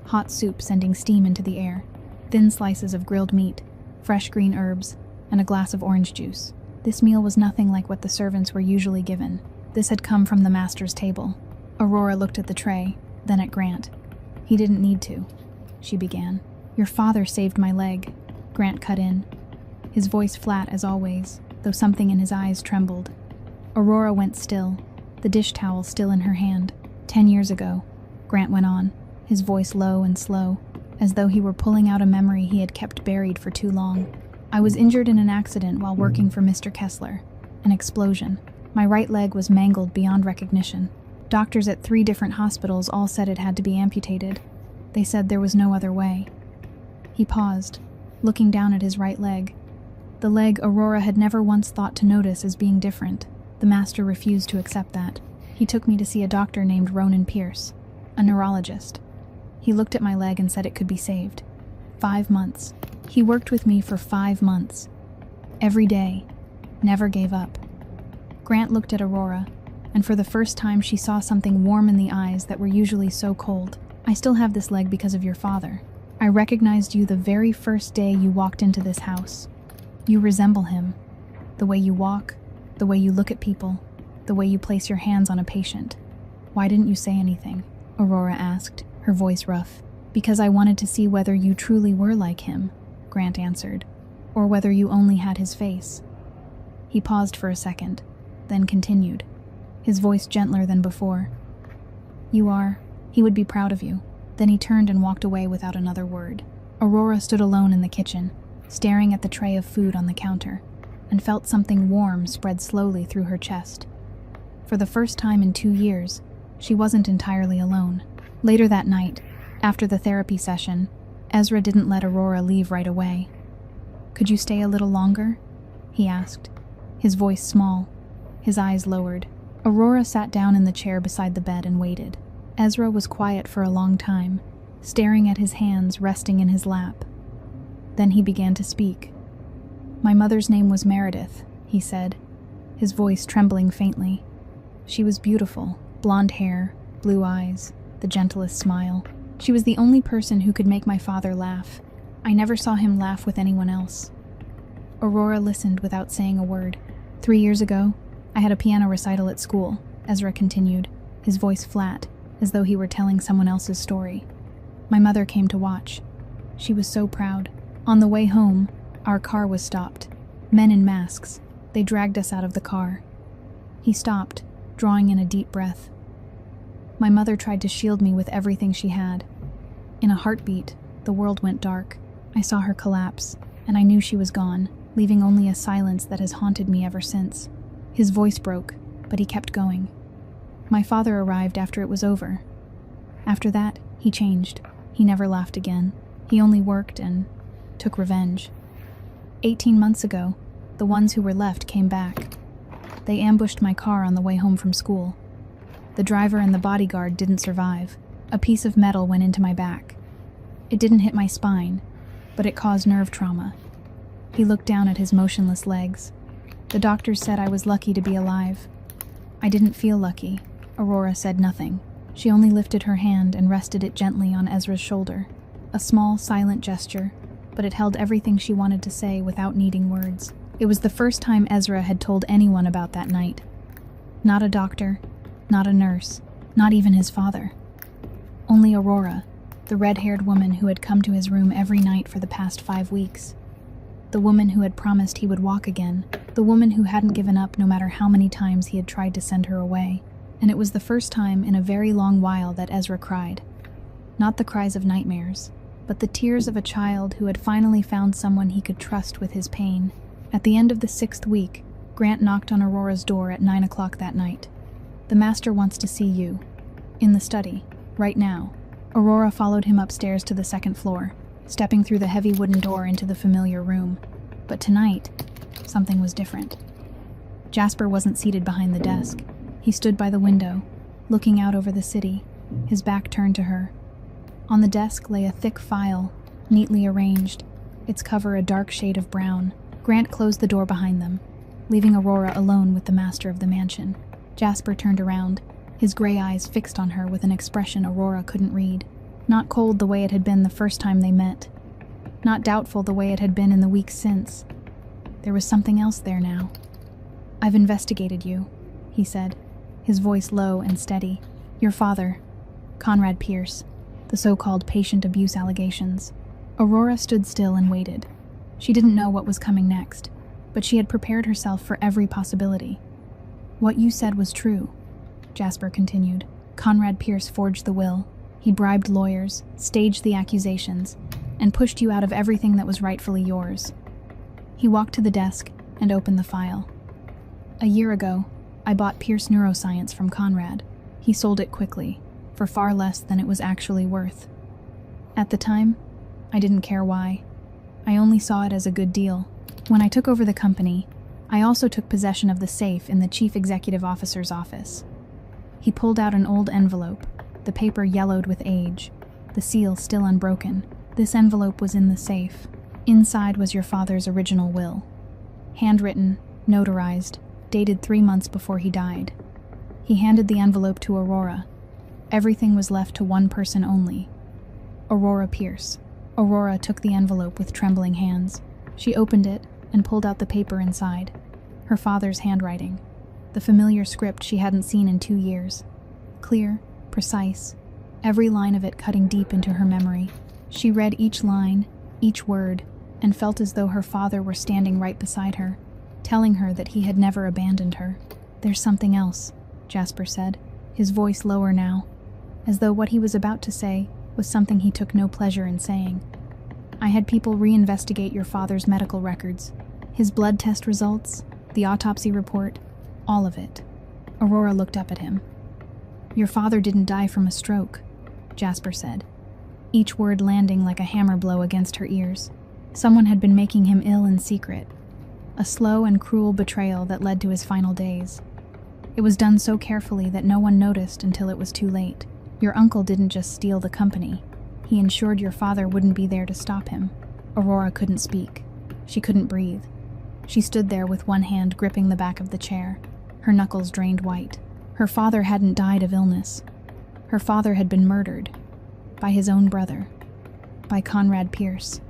Hot soup sending steam into the air, thin slices of grilled meat, fresh green herbs, and a glass of orange juice. This meal was nothing like what the servants were usually given. This had come from the master's table. Aurora looked at the tray, then at Grant. He didn't need to, she began. Your father saved my leg, Grant cut in, his voice flat as always, though something in his eyes trembled. Aurora went still, the dish towel still in her hand. 10 years ago, Grant went on, his voice low and slow, as though he were pulling out a memory he had kept buried for too long. I was injured in an accident while working for Mr. Kessler. An explosion. My right leg was mangled beyond recognition. Doctors at 3 different hospitals all said it had to be amputated. They said there was no other way. He paused, looking down at his right leg. The leg Aurora had never once thought to notice as being different. The master refused to accept that. He took me to see a doctor named Ronan Pierce, a neurologist. He looked at my leg and said it could be saved. 5 months. He worked with me for 5 months. Every day. Never gave up. Grant looked at Aurora, and for the first time she saw something warm in the eyes that were usually so cold. I still have this leg because of your father. I recognized you the very first day you walked into this house. You resemble him. The way you walk, the way you look at people, the way you place your hands on a patient. Why didn't you say anything? Aurora asked, her voice rough. Because I wanted to see whether you truly were like him, Grant answered, or whether you only had his face. He paused for a second, then continued, his voice gentler than before. You are. He would be proud of you. Then he turned and walked away without another word. Aurora stood alone in the kitchen, staring at the tray of food on the counter, and felt something warm spread slowly through her chest. For the first time in 2 years, she wasn't entirely alone. Later that night, after the therapy session, Ezra didn't let Aurora leave right away. Could you stay a little longer? He asked, his voice small, his eyes lowered. Aurora sat down in the chair beside the bed and waited. Ezra was quiet for a long time, staring at his hands resting in his lap. Then he began to speak. My mother's name was Meredith, he said, his voice trembling faintly. She was beautiful, blonde hair, blue eyes, the gentlest smile. She was the only person who could make my father laugh. I never saw him laugh with anyone else. Aurora listened without saying a word. 3 years ago, I had a piano recital at school, Ezra continued, his voice flat, as though he were telling someone else's story. My mother came to watch. She was so proud. On the way home, our car was stopped. Men in masks. They dragged us out of the car. He stopped, drawing in a deep breath. My mother tried to shield me with everything she had. In a heartbeat, the world went dark. I saw her collapse, and I knew she was gone, leaving only a silence that has haunted me ever since. His voice broke, but he kept going. My father arrived after it was over. After that, he changed. He never laughed again. He only worked and took revenge. 18 months ago, the ones who were left came back. They ambushed my car on the way home from school. The driver and the bodyguard didn't survive. A piece of metal went into my back. It didn't hit my spine, but it caused nerve trauma. He looked down at his motionless legs. The doctors said I was lucky to be alive. I didn't feel lucky. Aurora said nothing. She only lifted her hand and rested it gently on Ezra's shoulder. A small, silent gesture, but it held everything she wanted to say without needing words. It was the first time Ezra had told anyone about that night. Not a doctor, not a nurse, not even his father. Only Aurora, the red-haired woman who had come to his room every night for the past 5 weeks. The woman who had promised he would walk again. The woman who hadn't given up no matter how many times he had tried to send her away. And it was the first time in a very long while that Ezra cried. Not the cries of nightmares, but the tears of a child who had finally found someone he could trust with his pain. At the end of the 6th week, Grant knocked on Aurora's door at 9 o'clock that night. "The master wants to see you. In the study. Right now." Aurora followed him upstairs to the 2nd floor, stepping through the heavy wooden door into the familiar room. But tonight, something was different. Jasper wasn't seated behind the desk. He stood by the window, looking out over the city, his back turned to her. On the desk lay a thick file, neatly arranged, its cover a dark shade of brown. Grant closed the door behind them, leaving Aurora alone with the master of the mansion. Jasper turned around, his gray eyes fixed on her with an expression Aurora couldn't read. Not cold the way it had been the first time they met. Not doubtful the way it had been in the weeks since. There was something else there now. "I've investigated you," he said, his voice low and steady. "Your father, Conrad Pierce, the so-called patient abuse allegations." Aurora stood still and waited. She didn't know what was coming next, but she had prepared herself for every possibility. "What you said was true," Jasper continued. "Conrad Pierce forged the will. He bribed lawyers, staged the accusations, and pushed you out of everything that was rightfully yours." He walked to the desk and opened the file. "A year ago, I bought Pierce Neuroscience from Conrad. He sold it quickly, for far less than it was actually worth. At the time, I didn't care why. I only saw it as a good deal. When I took over the company, I also took possession of the safe in the chief executive officer's office." He pulled out an old envelope, the paper yellowed with age, the seal still unbroken. This envelope was in the safe. Inside was your father's original will. Handwritten, notarized, dated 3 months before he died. He handed the envelope to Aurora. Everything was left to one person only. Aurora Pierce. Aurora took the envelope with trembling hands. She opened it and pulled out the paper inside. Her father's handwriting. The familiar script she hadn't seen in 2 years. Clear, precise, every line of it cutting deep into her memory. She read each line, each word, and felt as though her father were standing right beside her, telling her that he had never abandoned her. "There's something else," Jasper said, his voice lower now, as though what he was about to say was something he took no pleasure in saying. "I had people reinvestigate your father's medical records, his blood test results, the autopsy report, all of it." Aurora looked up at him. "Your father didn't die from a stroke," Jasper said, each word landing like a hammer blow against her ears. Someone had been making him ill in secret. A slow and cruel betrayal that led to his final days. It was done so carefully that no one noticed until it was too late. Your uncle didn't just steal the company. He ensured your father wouldn't be there to stop him. Aurora couldn't speak. She couldn't breathe. She stood there with one hand gripping the back of the chair, her knuckles drained white. Her father hadn't died of illness. Her father had been murdered. By his own brother. By Conrad Pierce.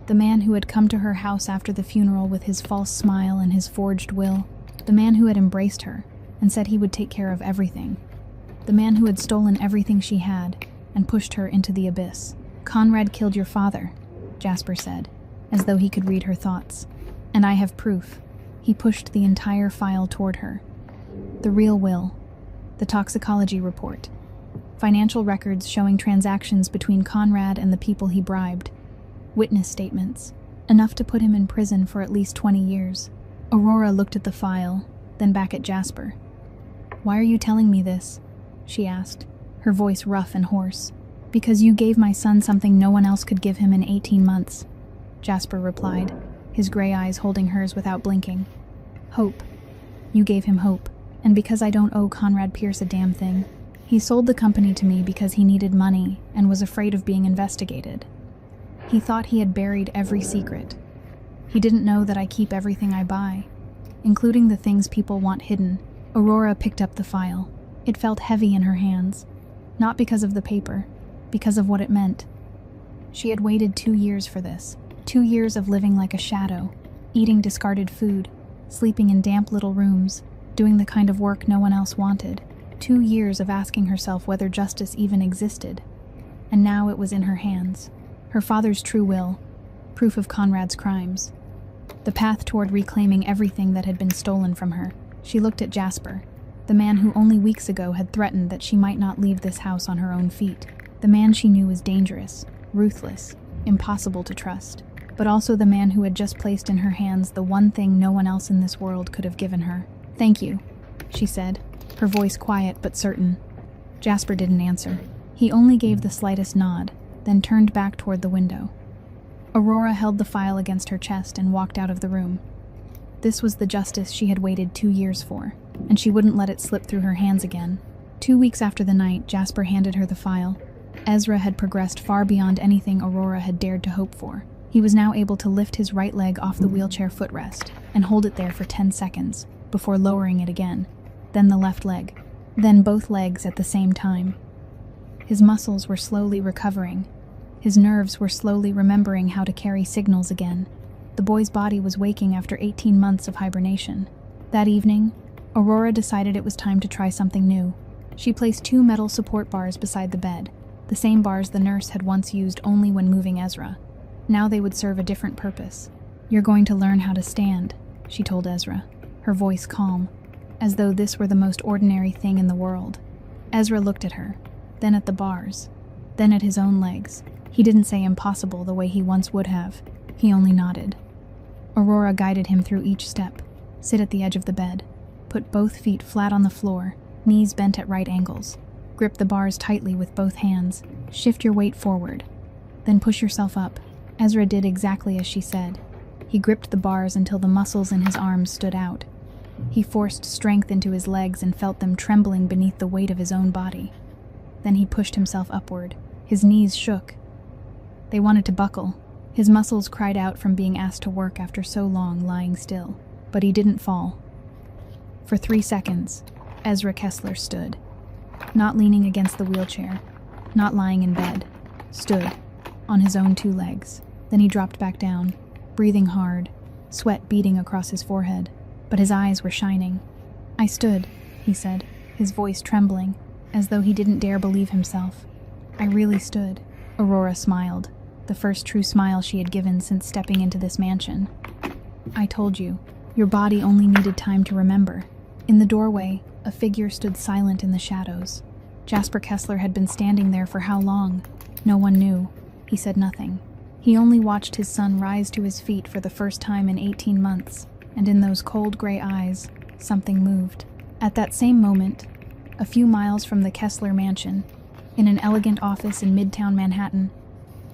The man who had come to her house after the funeral with his false smile and his forged will. The man who had embraced her and said he would take care of everything. The man who had stolen everything she had and pushed her into the abyss. "Conrad killed your father," Jasper said, as though he could read her thoughts. "And I have proof." He pushed the entire file toward her. The real will. The toxicology report. Financial records showing transactions between Conrad and the people he bribed. Witness statements. Enough to put him in prison for at least 20 years. Aurora looked at the file, then back at Jasper. "Why are you telling me this?" she asked, her voice rough and hoarse. "Because you gave my son something no one else could give him in 18 months, Jasper replied, his gray eyes holding hers without blinking. "Hope. You gave him hope, and because I don't owe Conrad Pierce a damn thing. He sold the company to me because he needed money and was afraid of being investigated. He thought he had buried every secret. He didn't know that I keep everything I buy, including the things people want hidden." Aurora picked up the file. It felt heavy in her hands, not because of the paper, because of what it meant. She had waited 2 years for this, 2 years of living like a shadow, eating discarded food, sleeping in damp little rooms, doing the kind of work no one else wanted, 2 years of asking herself whether justice even existed. And now it was in her hands. Her father's true will, proof of Conrad's crimes. The path toward reclaiming everything that had been stolen from her. She looked at Jasper, the man who only weeks ago had threatened that she might not leave this house on her own feet. The man she knew was dangerous, ruthless, impossible to trust, but also the man who had just placed in her hands the one thing no one else in this world could have given her. "Thank you," she said, her voice quiet but certain. Jasper didn't answer. He only gave the slightest nod, then turned back toward the window. Aurora held the file against her chest and walked out of the room. This was the justice she had waited 2 years for, and she wouldn't let it slip through her hands again. 2 weeks after the night Jasper handed her the file, Ezra had progressed far beyond anything Aurora had dared to hope for. He was now able to lift his right leg off the wheelchair footrest and hold it there for 10 seconds, before lowering it again, then the left leg, then both legs at the same time. His muscles were slowly recovering. His nerves were slowly remembering how to carry signals again. The boy's body was waking after 18 months of hibernation. That evening, Aurora decided it was time to try something new. She placed 2 metal support bars beside the bed, the same bars the nurse had once used only when moving Ezra. Now they would serve a different purpose. "You're going to learn how to stand," she told Ezra, her voice calm, as though this were the most ordinary thing in the world. Ezra looked at her, then at the bars, then at his own legs. He didn't say impossible the way he once would have. He only nodded. Aurora guided him through each step. Sit at the edge of the bed. Put both feet flat on the floor, knees bent at right angles. Grip the bars tightly with both hands. Shift your weight forward. Then push yourself up. Ezra did exactly as she said. He gripped the bars until the muscles in his arms stood out. He forced strength into his legs and felt them trembling beneath the weight of his own body. Then he pushed himself upward. His knees shook. They wanted to buckle. His muscles cried out from being asked to work after so long lying still. But he didn't fall. For 3 seconds, Ezra Kessler stood. Not leaning against the wheelchair, not lying in bed. Stood, on his own 2 legs. Then he dropped back down, breathing hard, sweat beading across his forehead. But his eyes were shining. "I stood," he said, his voice trembling, as though he didn't dare believe himself. "I really stood." Aurora smiled, the first true smile she had given since stepping into this mansion. "I told you, your body only needed time to remember." In the doorway, a figure stood silent in the shadows. Jasper Kessler had been standing there for how long? No one knew. He said nothing. He only watched his son rise to his feet for the first time in 18 months. And in those cold gray eyes, something moved. At that same moment, a few miles from the Kessler mansion, in an elegant office in Midtown Manhattan,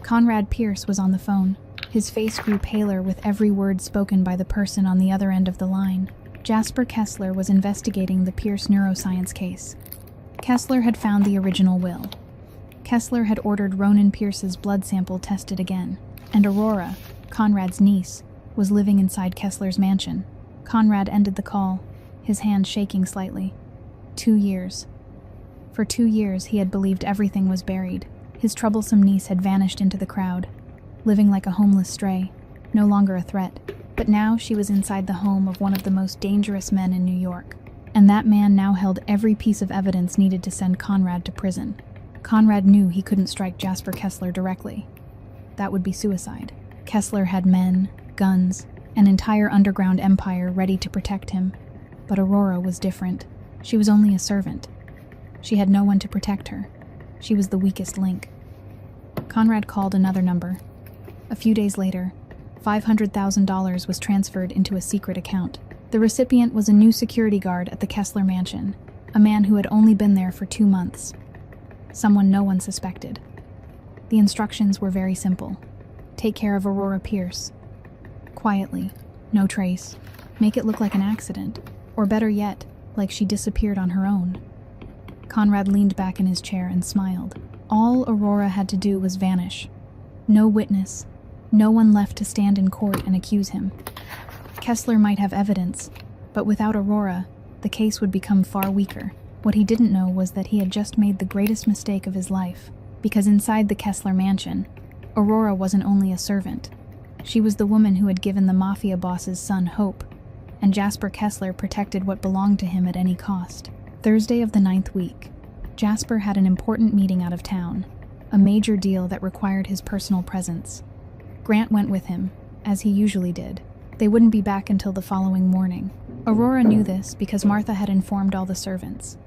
Conrad Pierce was on the phone. His face grew paler with every word spoken by the person on the other end of the line. Jasper Kessler was investigating the Pierce neuroscience case. Kessler had found the original will. Kessler had ordered Ronan Pierce's blood sample tested again, and Aurora, Conrad's niece, was living inside Kessler's mansion. Conrad ended the call, his hand shaking slightly. 2 years. For 2 years he had believed everything was buried. His troublesome niece had vanished into the crowd, living like a homeless stray, no longer a threat. But now she was inside the home of one of the most dangerous men in New York. And that man now held every piece of evidence needed to send Conrad to prison. Conrad knew he couldn't strike Jasper Kessler directly. That would be suicide. Kessler had men, guns, an entire underground empire ready to protect him. But Aurora was different. She was only a servant. She had no one to protect her. She was the weakest link. Conrad called another number. A few days later, $500,000 was transferred into a secret account. The recipient was a new security guard at the Kessler mansion, a man who had only been there for 2 months. Someone no one suspected. The instructions were very simple. Take care of Aurora Pierce. Quietly, no trace. Make it look like an accident, or better yet, like she disappeared on her own. Conrad leaned back in his chair and smiled. All Aurora had to do was vanish. No witness, no one left to stand in court and accuse him. Kessler might have evidence, but without Aurora, the case would become far weaker. What he didn't know was that he had just made the greatest mistake of his life, because inside the Kessler mansion, Aurora wasn't only a servant. She was the woman who had given the Mafia boss's son hope, and Jasper Kessler protected what belonged to him at any cost. Thursday of the 9th week, Jasper had an important meeting out of town, a major deal that required his personal presence. Grant went with him, as he usually did. They wouldn't be back until the following morning. Aurora knew this because Martha had informed all the servants.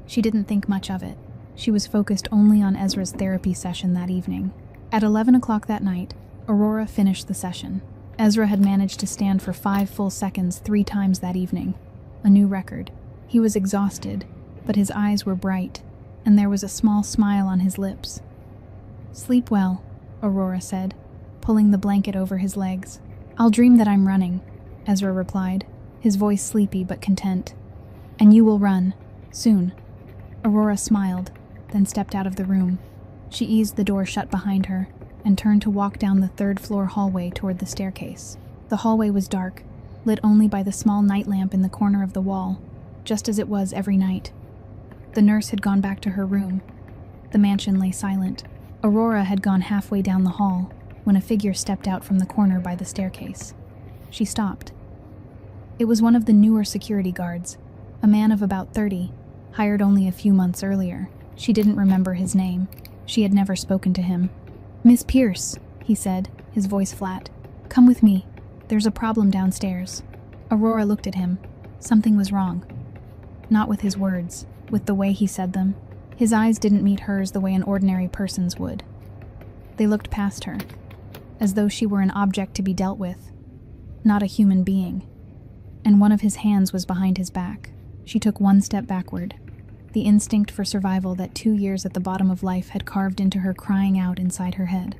She didn't think much of it. She was focused only on Ezra's therapy session that evening. At 11 o'clock that night, Aurora finished the session. Ezra had managed to stand for 5 full seconds 3 times that evening, a new record. He was exhausted, but his eyes were bright, and there was a small smile on his lips. "Sleep well," Aurora said, pulling the blanket over his legs. "I'll dream that I'm running," Ezra replied, his voice sleepy but content. "And you will run, soon." Aurora smiled, then stepped out of the room. She eased the door shut behind her and turned to walk down the 3rd-floor hallway toward the staircase. The hallway was dark, lit only by the small night lamp in the corner of the wall, just as it was every night. The nurse had gone back to her room. The mansion lay silent. Aurora had gone halfway down the hall when a figure stepped out from the corner by the staircase. She stopped. It was one of the newer security guards, a man of about 30, hired only a few months earlier. She didn't remember his name. She had never spoken to him. "Miss Pierce," he said, his voice flat. "Come with me. There's a problem downstairs." Aurora looked at him. Something was wrong. Not with his words, with the way he said them. His eyes didn't meet hers the way an ordinary person's would. They looked past her, as though she were an object to be dealt with, not a human being. And one of his hands was behind his back. She took one step backward, the instinct for survival that 2 years at the bottom of life had carved into her crying out inside her head.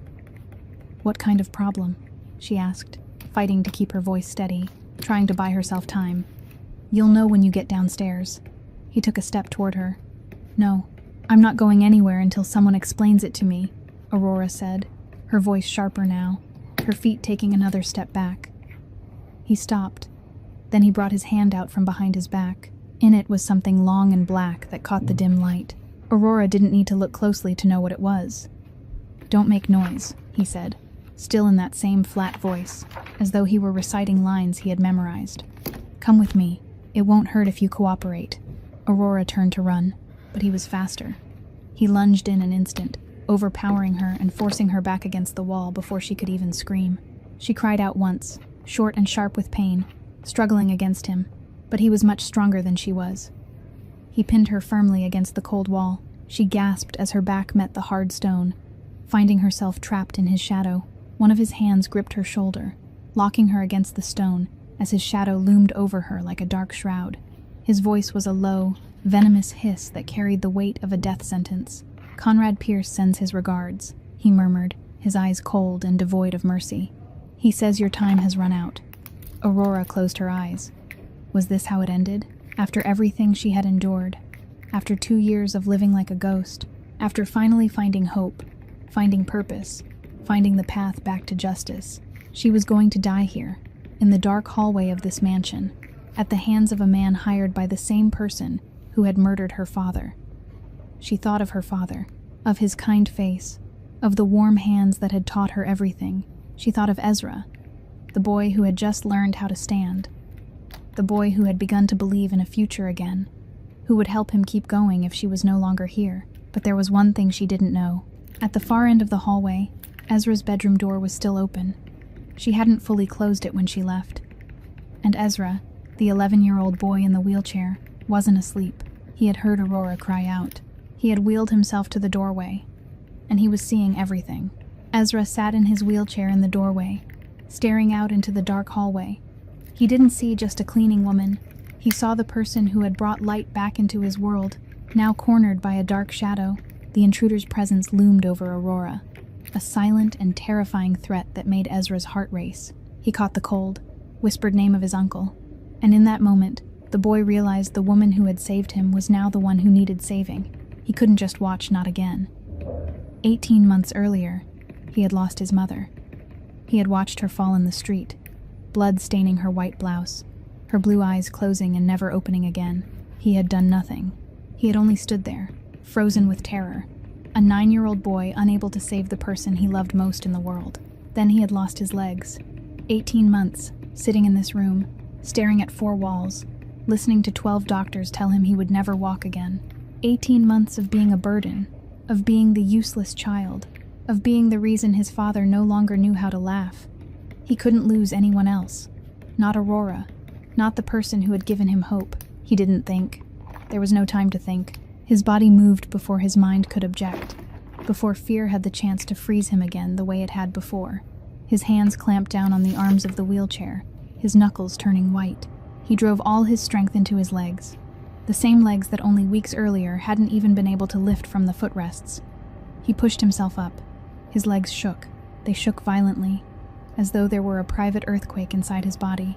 "What kind of problem?" she asked, fighting to keep her voice steady, trying to buy herself time. "You'll know when you get downstairs." He took a step toward her. "No, I'm not going anywhere until someone explains it to me," Aurora said, her voice sharper now, her feet taking another step back. He stopped. Then he brought his hand out from behind his back. In it was something long and black that caught the dim light. Aurora didn't need to look closely to know what it was. "Don't make noise," he said, still in that same flat voice, as though he were reciting lines he had memorized. "Come with me. It won't hurt if you cooperate." Aurora turned to run, but he was faster. He lunged in an instant, overpowering her and forcing her back against the wall before she could even scream. She cried out once, short and sharp with pain, struggling against him, but he was much stronger than she was. He pinned her firmly against the cold wall. She gasped as her back met the hard stone, finding herself trapped in his shadow. One of his hands gripped her shoulder, locking her against the stone as his shadow loomed over her like a dark shroud. His voice was a low, venomous hiss that carried the weight of a death sentence. "Conrad Pierce sends his regards," he murmured, his eyes cold and devoid of mercy. "He says your time has run out." Aurora closed her eyes. Was this how it ended? After everything she had endured, after 2 years of living like a ghost, after finally finding hope, finding purpose, finding the path back to justice, she was going to die here, in the dark hallway of this mansion, at the hands of a man hired by the same person who had murdered her father. She thought of her father, of his kind face, of the warm hands that had taught her everything. She thought of Ezra, the boy who had just learned how to stand, the boy who had begun to believe in a future again, who would help him keep going if she was no longer here. But there was one thing she didn't know. At the far end of the hallway, Ezra's bedroom door was still open. She hadn't fully closed it when she left. And Ezra, the 11-year-old boy in the wheelchair, wasn't asleep. He had heard Aurora cry out. He had wheeled himself to the doorway, and he was seeing everything. Ezra sat in his wheelchair in the doorway, staring out into the dark hallway. He didn't see just a cleaning woman. He saw the person who had brought light back into his world, now cornered by a dark shadow. The intruder's presence loomed over Aurora, a silent and terrifying threat that made Ezra's heart race. He caught the cold, whispered name of his uncle, and in that moment, the boy realized the woman who had saved him was now the one who needed saving. He couldn't just watch not again. 18 months earlier, he had lost his mother. He had watched her fall in the street, blood staining her white blouse, her blue eyes closing and never opening again. He had done nothing. He had only stood there, frozen with terror. A 9-year-old boy unable to save the person he loved most in the world. Then he had lost his legs. 18 months, sitting in this room, staring at 4 walls, listening to 12 doctors tell him he would never walk again. 18 months of being a burden, of being the useless child, of being the reason his father no longer knew how to laugh. He couldn't lose anyone else. Not Aurora. Not the person who had given him hope. He didn't think. There was no time to think. His body moved before his mind could object, before fear had the chance to freeze him again the way it had before. His hands clamped down on the arms of the wheelchair, his knuckles turning white. He drove all his strength into his legs, the same legs that only weeks earlier hadn't even been able to lift from the footrests. He pushed himself up. His legs shook. They shook violently, as though there were a private earthquake inside his body.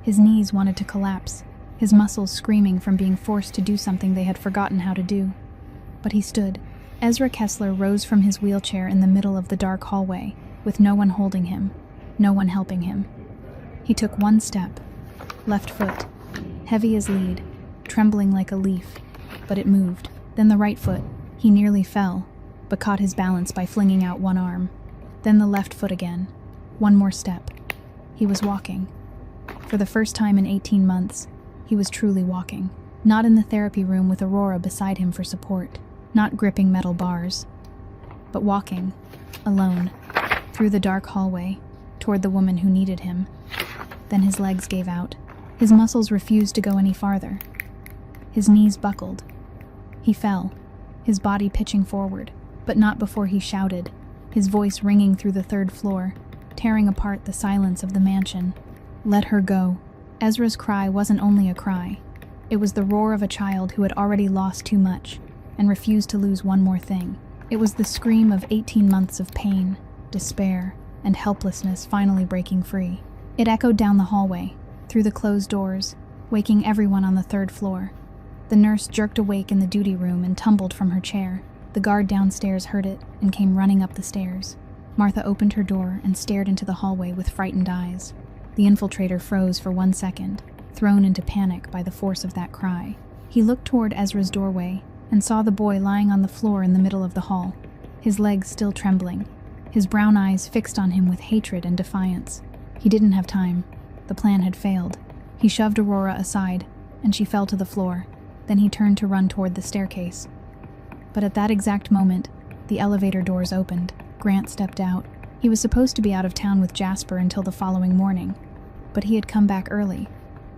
His knees wanted to collapse, his muscles screaming from being forced to do something they had forgotten how to do. But he stood. Ezra Kessler rose from his wheelchair in the middle of the dark hallway, with no one holding him, no one helping him. He took one step, left foot, heavy as lead, trembling like a leaf, but it moved. Then the right foot. He nearly fell, but caught his balance by flinging out one arm. Then the left foot again. One more step. He was walking. For the first time in 18 months, he was truly walking. Not in the therapy room with Aurora beside him for support, not gripping metal bars, but walking, alone, through the dark hallway, toward the woman who needed him. Then his legs gave out. His muscles refused to go any farther. His knees buckled. He fell, his body pitching forward, but not before he shouted, his voice ringing through the 3rd floor, tearing apart the silence of the mansion. Let her go. Ezra's cry wasn't only a cry. It was the roar of a child who had already lost too much and refused to lose one more thing. It was the scream of 18 months of pain, despair, and helplessness finally breaking free. It echoed down the hallway, through the closed doors, waking everyone on the 3rd floor. The nurse jerked awake in the duty room and tumbled from her chair. The guard downstairs heard it and came running up the stairs. Martha opened her door and stared into the hallway with frightened eyes. The infiltrator froze for 1 second, thrown into panic by the force of that cry. He looked toward Ezra's doorway and saw the boy lying on the floor in the middle of the hall, his legs still trembling, his brown eyes fixed on him with hatred and defiance. He didn't have time. The plan had failed. He shoved Aurora aside, and she fell to the floor. Then he turned to run toward the staircase. But at that exact moment, the elevator doors opened. Grant stepped out. He was supposed to be out of town with Jasper until the following morning, but he had come back early.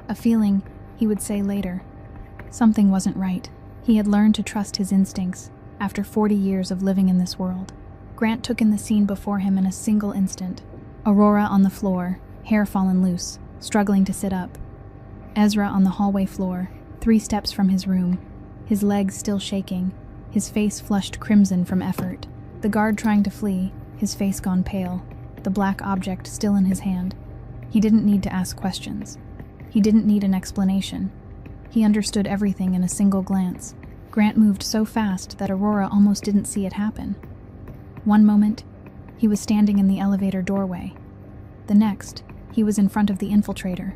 A feeling, he would say later. Something wasn't right. He had learned to trust his instincts after 40 years of living in this world. Grant took in the scene before him in a single instant. Aurora on the floor, hair fallen loose, struggling to sit up. Ezra on the hallway floor, 3 steps from his room, his legs still shaking, his face flushed crimson from effort. The guard trying to flee, his face gone pale, the black object still in his hand. He didn't need to ask questions. He didn't need an explanation. He understood everything in a single glance. Grant moved so fast that Aurora almost didn't see it happen. One moment, he was standing in the elevator doorway. The next, he was in front of the infiltrator.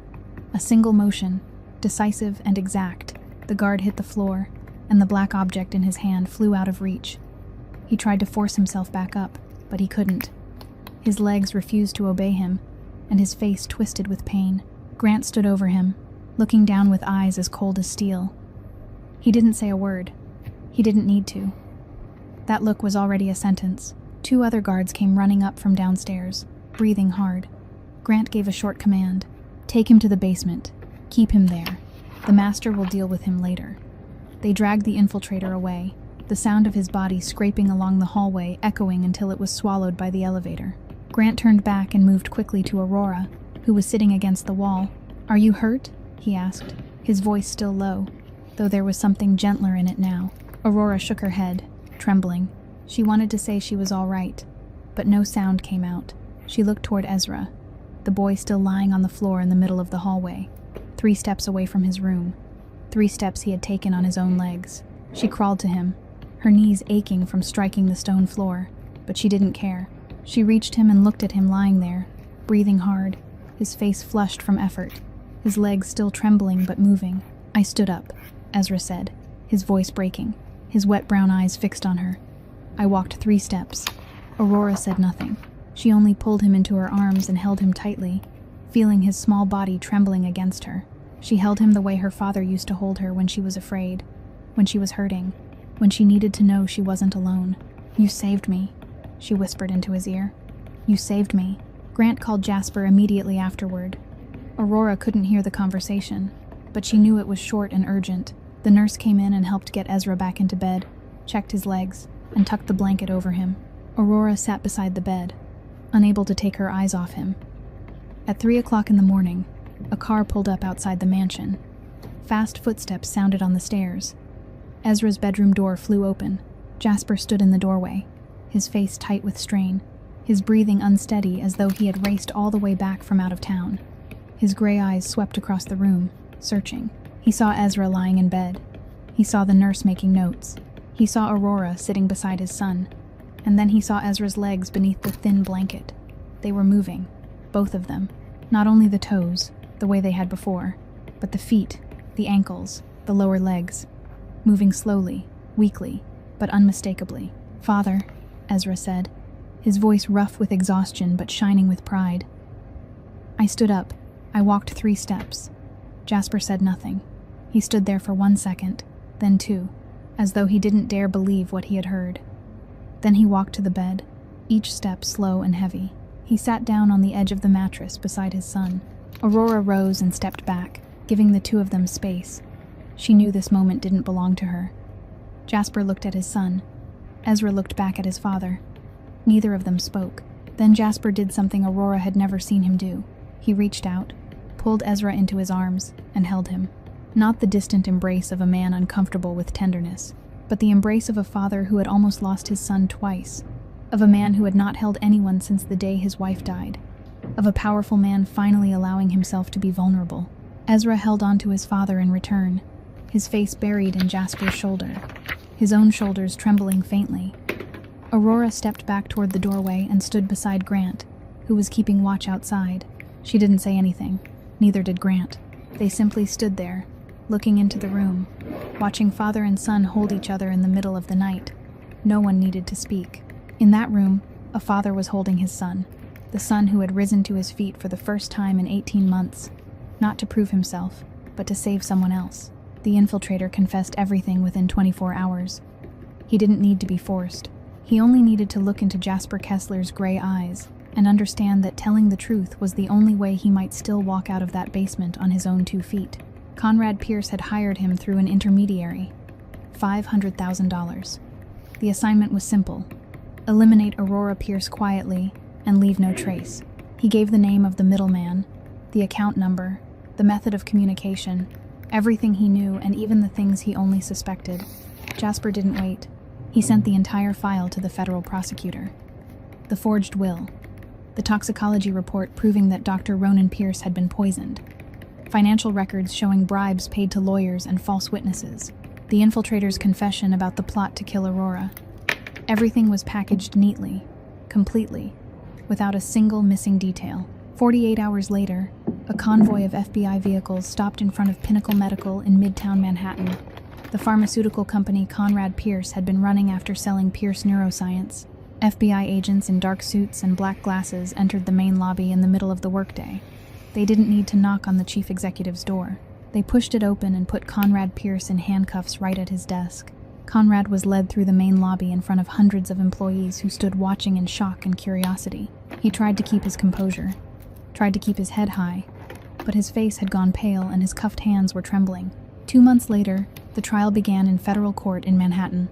A single motion, decisive and exact. The guard hit the floor, and the black object in his hand flew out of reach. He tried to force himself back up, but he couldn't. His legs refused to obey him, and his face twisted with pain. Grant stood over him, looking down with eyes as cold as steel. He didn't say a word. He didn't need to. That look was already a sentence. 2 other guards came running up from downstairs, breathing hard. Grant gave a short command. Take him to the basement. Keep him there. The master will deal with him later. They dragged the infiltrator away, the sound of his body scraping along the hallway echoing until it was swallowed by the elevator. Grant turned back and moved quickly to Aurora, who was sitting against the wall. Are you hurt? He asked, his voice still low, though there was something gentler in it now. Aurora shook her head, trembling. She wanted to say she was all right, but no sound came out. She looked toward Ezra, the boy still lying on the floor in the middle of the hallway, 3 steps away from his room, 3 steps he had taken on his own legs. She crawled to him, her knees aching from striking the stone floor, but she didn't care. She reached him and looked at him lying there, breathing hard, his face flushed from effort, his legs still trembling but moving. I stood up, Ezra said, his voice breaking, his wet brown eyes fixed on her. I walked 3 steps. Aurora said nothing. She only pulled him into her arms and held him tightly, feeling his small body trembling against her. She held him the way her father used to hold her when she was afraid, when she was hurting, when she needed to know she wasn't alone. "You saved me," she whispered into his ear. "You saved me." Grant called Jasper immediately afterward. Aurora couldn't hear the conversation, but she knew it was short and urgent. The nurse came in and helped get Ezra back into bed, checked his legs, and tucked the blanket over him. Aurora sat beside the bed, unable to take her eyes off him. At 3 o'clock in the morning, a car pulled up outside the mansion. Fast footsteps sounded on the stairs. Ezra's bedroom door flew open. Jasper stood in the doorway, his face tight with strain, his breathing unsteady as though he had raced all the way back from out of town. His gray eyes swept across the room, searching. He saw Ezra lying in bed. He saw the nurse making notes. He saw Aurora sitting beside his son. And then he saw Ezra's legs beneath the thin blanket. They were moving, both of them. Not only the toes, the way they had before, but the feet, the ankles, the lower legs. Moving slowly, weakly, but unmistakably. "Father," Ezra said, his voice rough with exhaustion but shining with pride. I stood up. I walked 3 steps. Jasper said nothing. He stood there for 1 second, then 2, as though he didn't dare believe what he had heard. Then he walked to the bed, each step slow and heavy. He sat down on the edge of the mattress beside his son. Aurora rose and stepped back, giving the 2 of them space. She knew this moment didn't belong to her. Jasper looked at his son. Ezra looked back at his father. Neither of them spoke. Then Jasper did something Aurora had never seen him do. He reached out, pulled Ezra into his arms, and held him. Not the distant embrace of a man uncomfortable with tenderness, but the embrace of a father who had almost lost his son twice, of a man who had not held anyone since the day his wife died, of a powerful man finally allowing himself to be vulnerable. Ezra held on to his father in return, his face buried in Jasper's shoulder, his own shoulders trembling faintly. Aurora stepped back toward the doorway and stood beside Grant, who was keeping watch outside. She didn't say anything. Neither did Grant. They simply stood there, looking into the room, watching father and son hold each other in the middle of the night. No one needed to speak. In that room, a father was holding his son, the son who had risen to his feet for the first time in 18 months, not to prove himself, but to save someone else. The infiltrator confessed everything within 24 hours. He didn't need to be forced. He only needed to look into Jasper Kessler's gray eyes and understand that telling the truth was the only way he might still walk out of that basement on his own 2 feet. Conrad Pierce had hired him through an intermediary. $500,000. The assignment was simple. Eliminate Aurora Pierce quietly and leave no trace. He gave the name of the middleman, the account number, the method of communication, everything he knew and even the things he only suspected. Jasper didn't wait. He sent the entire file to the federal prosecutor. The forged will. The toxicology report proving that Dr. Ronan Pierce had been poisoned. Financial records showing bribes paid to lawyers and false witnesses. The infiltrator's confession about the plot to kill Aurora. Everything was packaged neatly, completely, without a single missing detail. 48 hours later, a convoy of FBI vehicles stopped in front of Pinnacle Medical in Midtown Manhattan. The pharmaceutical company Conrad Pierce had been running after selling Pierce Neuroscience. FBI agents in dark suits and black glasses entered the main lobby in the middle of the workday. They didn't need to knock on the chief executive's door. They pushed it open and put Conrad Pierce in handcuffs right at his desk. Conrad was led through the main lobby in front of hundreds of employees who stood watching in shock and curiosity. He tried to keep his composure, tried to keep his head high, but his face had gone pale and his cuffed hands were trembling. 2 months later, the trial began in federal court in Manhattan.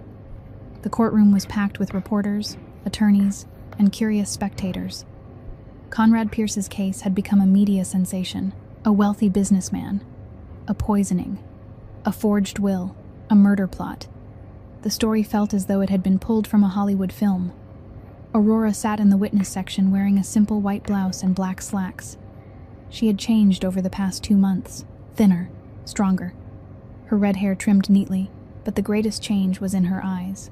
The courtroom was packed with reporters, attorneys, and curious spectators. Conrad Pierce's case had become a media sensation, a wealthy businessman, a poisoning, a forged will, a murder plot. The story felt as though it had been pulled from a Hollywood film. Aurora sat in the witness section wearing a simple white blouse and black slacks. She had changed over the past 2 months, thinner, stronger. Her red hair trimmed neatly, but the greatest change was in her eyes.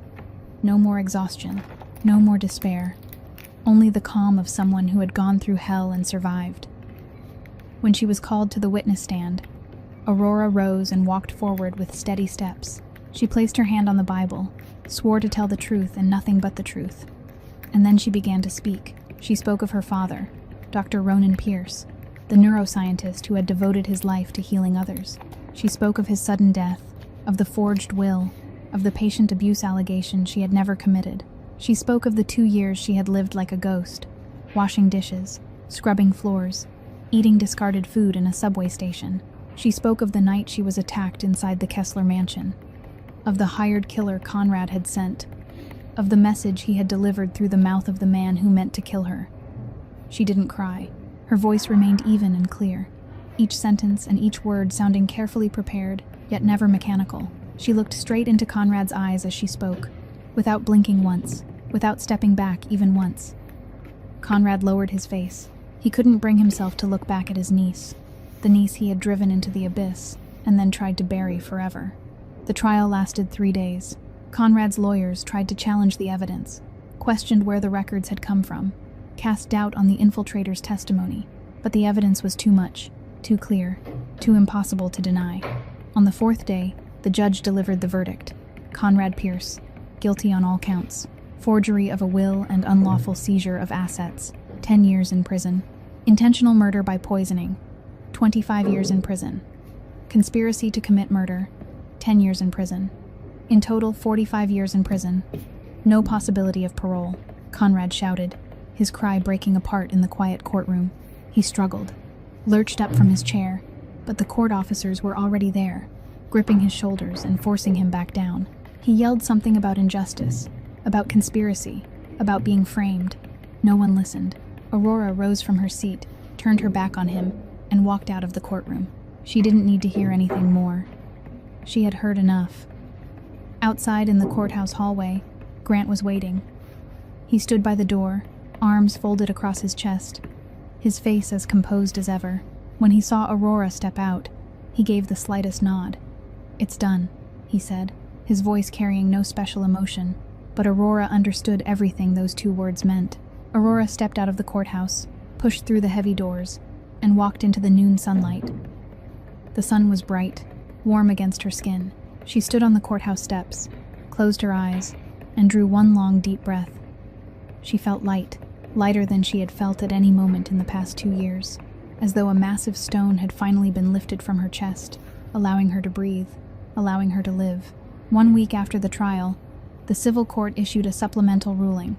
No more exhaustion, no more despair, only the calm of someone who had gone through hell and survived. When she was called to the witness stand, Aurora rose and walked forward with steady steps. She placed her hand on the Bible, swore to tell the truth and nothing but the truth. And then she began to speak. She spoke of her father, Dr. Ronan Pierce, the neuroscientist who had devoted his life to healing others. She spoke of his sudden death, of the forged will, of the patient abuse allegation she had never committed. She spoke of the 2 years she had lived like a ghost, washing dishes, scrubbing floors, eating discarded food in a subway station. She spoke of the night she was attacked inside the Kessler mansion, of the hired killer Conrad had sent, of the message he had delivered through the mouth of the man who meant to kill her. She didn't cry. Her voice remained even and clear, each sentence and each word sounding carefully prepared, yet never mechanical. She looked straight into Conrad's eyes as she spoke, without blinking once, without stepping back even once. Conrad lowered his face. He couldn't bring himself to look back at his niece, the niece he had driven into the abyss and then tried to bury forever. The trial lasted 3 days. Conrad's lawyers tried to challenge the evidence, questioned where the records had come from, cast doubt on the infiltrator's testimony, but the evidence was too much, too clear, too impossible to deny. On the 4th day, the judge delivered the verdict. Conrad Pierce, guilty on all counts. Forgery of a will and unlawful seizure of assets, 10 years in prison. Intentional murder by poisoning, 25 years in prison. Conspiracy to commit murder, 10 years in prison. In total, 45 years in prison. No possibility of parole, Conrad shouted, his cry breaking apart in the quiet courtroom. He struggled, lurched up from his chair, but the court officers were already there, gripping his shoulders and forcing him back down. He yelled something about injustice, about conspiracy, about being framed. No one listened. Aurora rose from her seat, turned her back on him, and walked out of the courtroom. She didn't need to hear anything more. She had heard enough. Outside in the courthouse hallway, Grant was waiting. He stood by the door, arms folded across his chest, his face as composed as ever. When he saw Aurora step out, he gave the slightest nod. "It's done," he said, his voice carrying no special emotion, but Aurora understood everything those 2 words meant. Aurora stepped out of the courthouse, pushed through the heavy doors, and walked into the noon sunlight. The sun was bright, warm against her skin. She stood on the courthouse steps, closed her eyes, and drew one long, deep breath. She felt light, lighter than she had felt at any moment in the past 2 years, as though a massive stone had finally been lifted from her chest, allowing her to breathe, allowing her to live. 1 week after the trial, the civil court issued a supplemental ruling.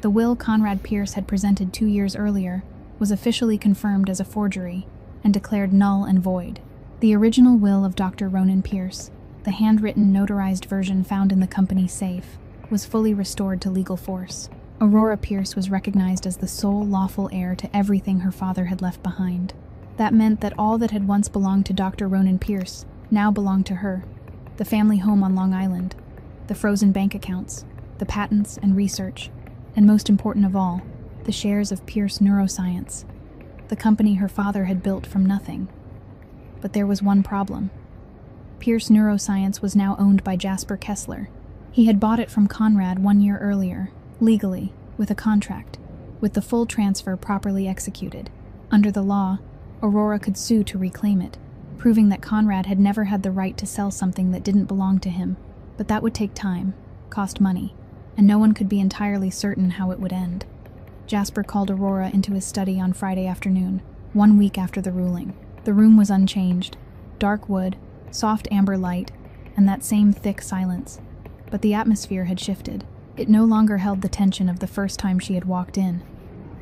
The will Conrad Pierce had presented 2 years earlier was officially confirmed as a forgery and declared null and void. The original will of Dr. Ronan Pierce, the handwritten notarized version found in the company's safe, was fully restored to legal force. Aurora Pierce was recognized as the sole lawful heir to everything her father had left behind. That meant that all that had once belonged to Dr. Ronan Pierce now belonged to her. The family home on Long Island, the frozen bank accounts, the patents and research, and most important of all, the shares of Pierce Neuroscience, the company her father had built from nothing. But there was one problem. Pierce Neuroscience was now owned by Jasper Kessler. He had bought it from Conrad 1 year earlier, legally, with a contract, with the full transfer properly executed. Under the law, Aurora could sue to reclaim it, proving that Conrad had never had the right to sell something that didn't belong to him. But that would take time, cost money, and no one could be entirely certain how it would end. Jasper called Aurora into his study on Friday afternoon, 1 week after the ruling. The room was unchanged, dark wood, soft amber light, and that same thick silence. But the atmosphere had shifted. It no longer held the tension of the first time she had walked in,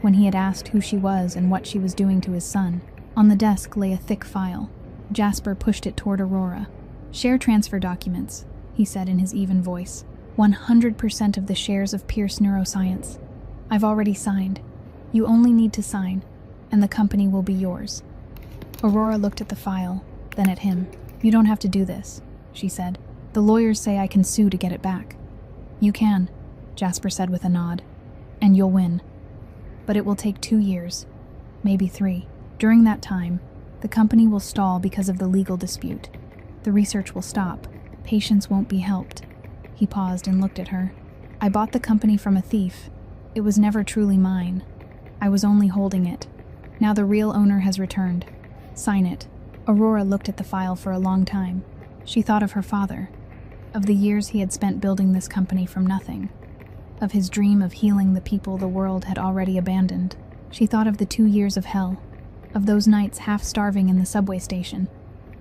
when he had asked who she was and what she was doing to his son. On the desk lay a thick file. Jasper pushed it toward Aurora. "Share transfer documents," he said in his even voice. 100% of the shares of Pierce Neuroscience. I've already signed. You only need to sign, and the company will be yours. Aurora looked at the file, then at him. "You don't have to do this," she said. "The lawyers say I can sue to get it back." "You can," Jasper said with a nod. "And you'll win. But it will take 2 years, maybe 3. During that time, the company will stall because of the legal dispute. The research will stop. Patients won't be helped." He paused and looked at her. "I bought the company from a thief. It was never truly mine. I was only holding it. Now the real owner has returned. Sign it." Aurora looked at the file for a long time. She thought of her father. of the years he had spent building this company from nothing, of his dream of healing the people the world had already abandoned. She thought of the 2 years of hell, of those nights half-starving in the subway station,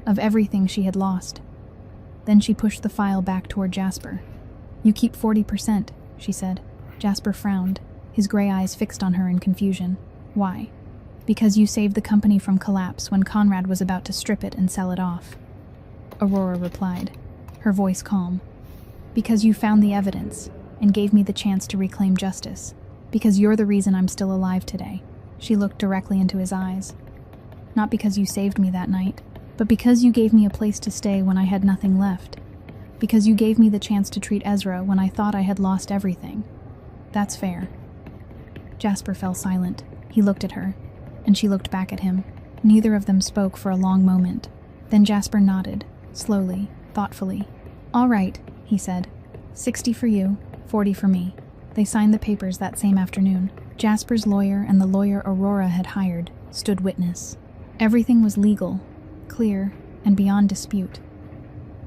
of everything she had lost. Then she pushed the file back toward Jasper. "You keep 40%, she said. Jasper frowned, his gray eyes fixed on her in confusion. "Why?" "Because you saved the company from collapse when Conrad was about to strip it and sell it off," Aurora replied, her voice calm. "Because you found the evidence and gave me the chance to reclaim justice. Because you're the reason I'm still alive today." She looked directly into his eyes. "Not because you saved me that night, but because you gave me a place to stay when I had nothing left. Because you gave me the chance to treat Ezra when I thought I had lost everything. That's fair." Jasper fell silent. He looked at her, and she looked back at him. Neither of them spoke for a long moment. Then Jasper nodded, slowly, thoughtfully. "All right," he said. 60 for you, 40 for me." They signed the papers that same afternoon. Jasper's lawyer and the lawyer Aurora had hired stood witness. Everything was legal, clear, and beyond dispute.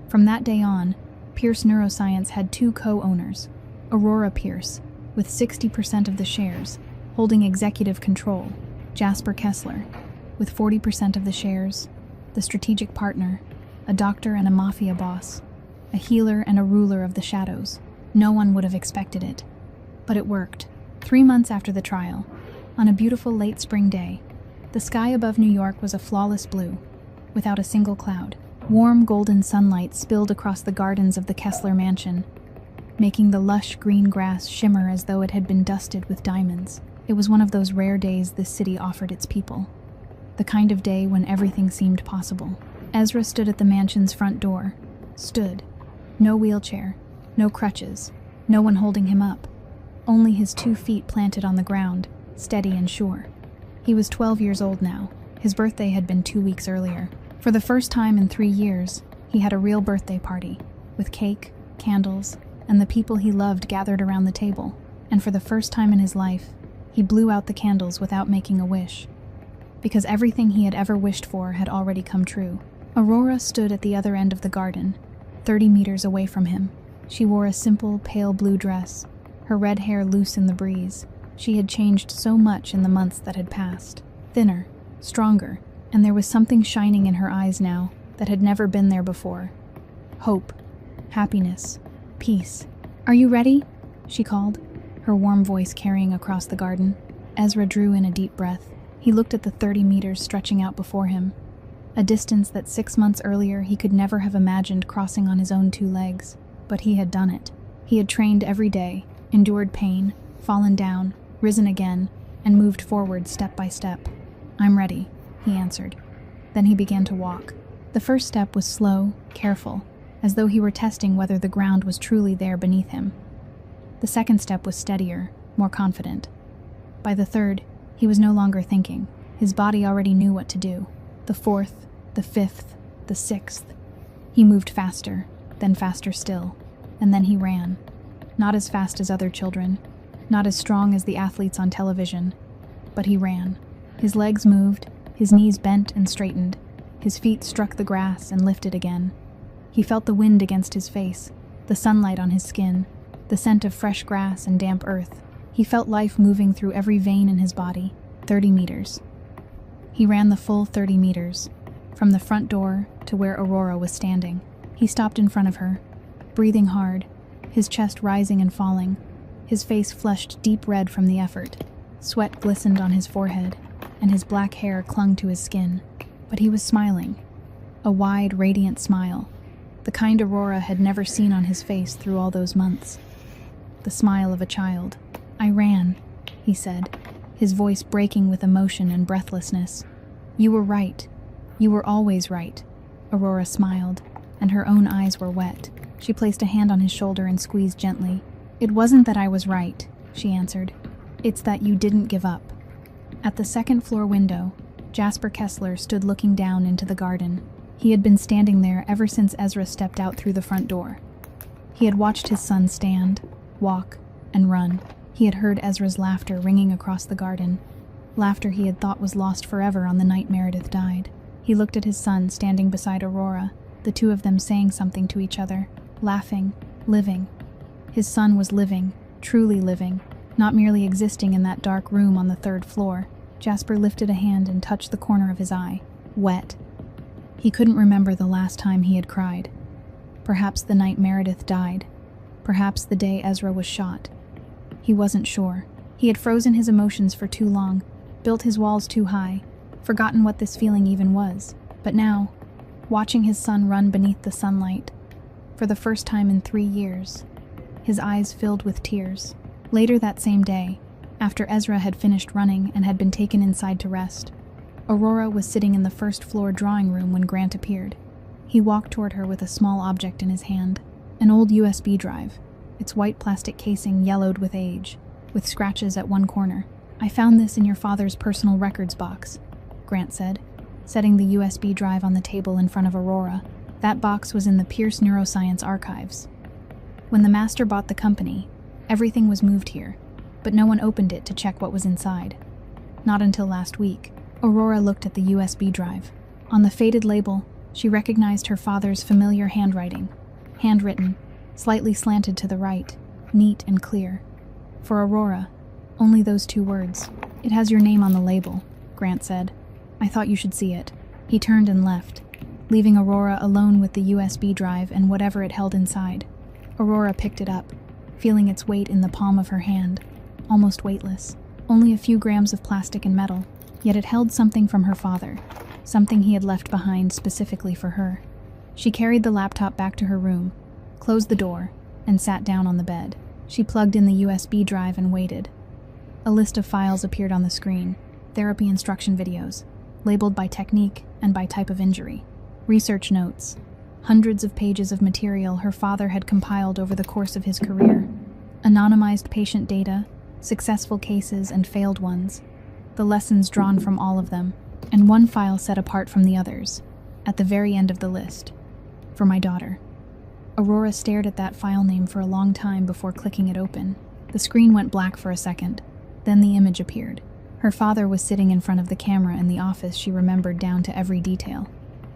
From that day on, Pierce Neuroscience had 2 co-owners, Aurora Pierce, with 60% of the shares, holding executive control, Jasper Kessler, with 40% of the shares, the strategic partner, a doctor and a mafia boss, a healer and a ruler of the shadows. No one would have expected it. But it worked. 3 months after the trial, on a beautiful late spring day, the sky above New York was a flawless blue, without a single cloud. Warm golden sunlight spilled across the gardens of the Kessler mansion, making the lush green grass shimmer as though it had been dusted with diamonds. It was one of those rare days this city offered its people. The kind of day when everything seemed possible. Ezra stood at the mansion's front door. Stood. No wheelchair, no crutches, no one holding him up. Only his 2 feet planted on the ground, steady and sure. He was 12 years old now. His birthday had been 2 weeks earlier. For the first time in 3 years, he had a real birthday party, with cake, candles, and the people he loved gathered around the table. And for the first time in his life, he blew out the candles without making a wish, because everything he had ever wished for had already come true. Aurora stood at the other end of the garden, 30 meters away from him. She wore a simple, pale blue dress, her red hair loose in the breeze. She had changed so much in the months that had passed. Thinner, stronger, and there was something shining in her eyes now that had never been there before. Hope, happiness, peace. "Are you ready?" she called, her warm voice carrying across the garden. Ezra drew in a deep breath. He looked at the 30 meters stretching out before him, a distance that 6 months earlier he could never have imagined crossing on his own 2 legs. But he had done it. He had trained every day, endured pain, fallen down, risen again, and moved forward step by step. "I'm ready," he answered. Then he began to walk. The first step was slow, careful, as though he were testing whether the ground was truly there beneath him. The second step was steadier, more confident. By the third, he was no longer thinking. His body already knew what to do. The fourth, the fifth, the sixth. He moved faster, then faster still, and then he ran. Not as fast as other children, not as strong as the athletes on television, but he ran. His legs moved, his knees bent and straightened, his feet struck the grass and lifted again. He felt the wind against his face, the sunlight on his skin, the scent of fresh grass and damp earth. He felt life moving through every vein in his body. 30 meters. He ran the full 30 meters, from the front door to where Aurora was standing. He stopped in front of her, breathing hard, his chest rising and falling, his face flushed deep red from the effort. Sweat glistened on his forehead, and his black hair clung to his skin. But he was smiling, a wide, radiant smile, the kind Aurora had never seen on his face through all those months. The smile of a child. "I ran," he said, his voice breaking with emotion and breathlessness. "You were right. You were always right." Aurora smiled, and her own eyes were wet. She placed a hand on his shoulder and squeezed gently. "It wasn't that I was right," she answered. "It's that you didn't give up." At the second-floor window, Jasper Kessler stood looking down into the garden. He had been standing there ever since Ezra stepped out through the front door. He had watched his son stand, walk, and run. He had heard Ezra's laughter ringing across the garden, laughter he had thought was lost forever on the night Meredith died. He looked at his son standing beside Aurora, the two of them saying something to each other, laughing, living. His son was living, truly living, not merely existing in that dark room on the 3rd floor. Jasper lifted a hand and touched the corner of his eye, wet. He couldn't remember the last time he had cried. Perhaps the night Meredith died. Perhaps the day Ezra was shot. He wasn't sure. He had frozen his emotions for too long, built his walls too high, forgotten what this feeling even was. But now, watching his son run beneath the sunlight, for the first time in 3 years, his eyes filled with tears. Later that same day, after Ezra had finished running and had been taken inside to rest, Aurora was sitting in the 1st floor drawing room when Grant appeared. He walked toward her with a small object in his hand, an old USB drive, its white plastic casing yellowed with age, with scratches at one corner. "I found this in your father's personal records box," Grant said, setting the USB drive on the table in front of Aurora. That box was in the Pierce Neuroscience archives. When the master bought the company, everything was moved here, but no one opened it to check what was inside. Not until last week. Aurora looked at the USB drive. On the faded label, she recognized her father's familiar handwriting. Handwritten, slightly slanted to the right, neat and clear. For Aurora, only those 2 words. "It has your name on the label," Grant said. "I thought you should see it." He turned and left, leaving Aurora alone with the USB drive and whatever it held inside. Aurora picked it up, feeling its weight in the palm of her hand, almost weightless. Only a few grams of plastic and metal, yet it held something from her father, something he had left behind specifically for her. She carried the laptop back to her room, closed the door, and sat down on the bed. She plugged in the USB drive and waited. A list of files appeared on the screen, therapy instruction videos, labeled by technique and by type of injury. Research notes, hundreds of pages of material her father had compiled over the course of his career. Anonymized patient data, successful cases and failed ones, the lessons drawn from all of them, and one file set apart from the others, at the very end of the list. "For my daughter." Aurora stared at that file name for a long time before clicking it open. The screen went black for a second, then the image appeared. Her father was sitting in front of the camera in the office she remembered down to every detail.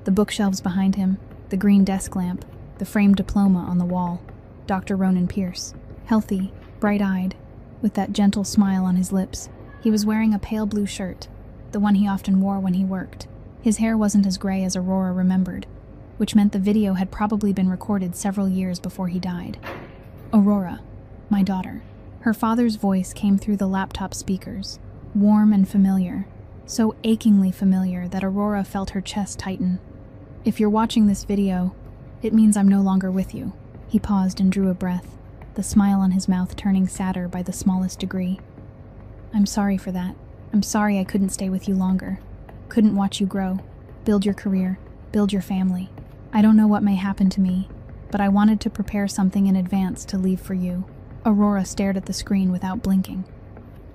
The bookshelves behind him, the green desk lamp, the framed diploma on the wall. Dr. Ronan Pierce, healthy, bright-eyed, with that gentle smile on his lips. He was wearing a pale blue shirt, the one he often wore when he worked. His hair wasn't as gray as Aurora remembered, which meant the video had probably been recorded several years before he died. "Aurora, my daughter." Her father's voice came through the laptop speakers, warm and familiar, so achingly familiar that Aurora felt her chest tighten. "If you're watching this video, it means I'm no longer with you." He paused and drew a breath, the smile on his mouth turning sadder by the smallest degree. "I'm sorry for that. I'm sorry I couldn't stay with you longer. Couldn't watch you grow, build your career, build your family. I don't know what may happen to me, but I wanted to prepare something in advance to leave for you." Aurora stared at the screen without blinking,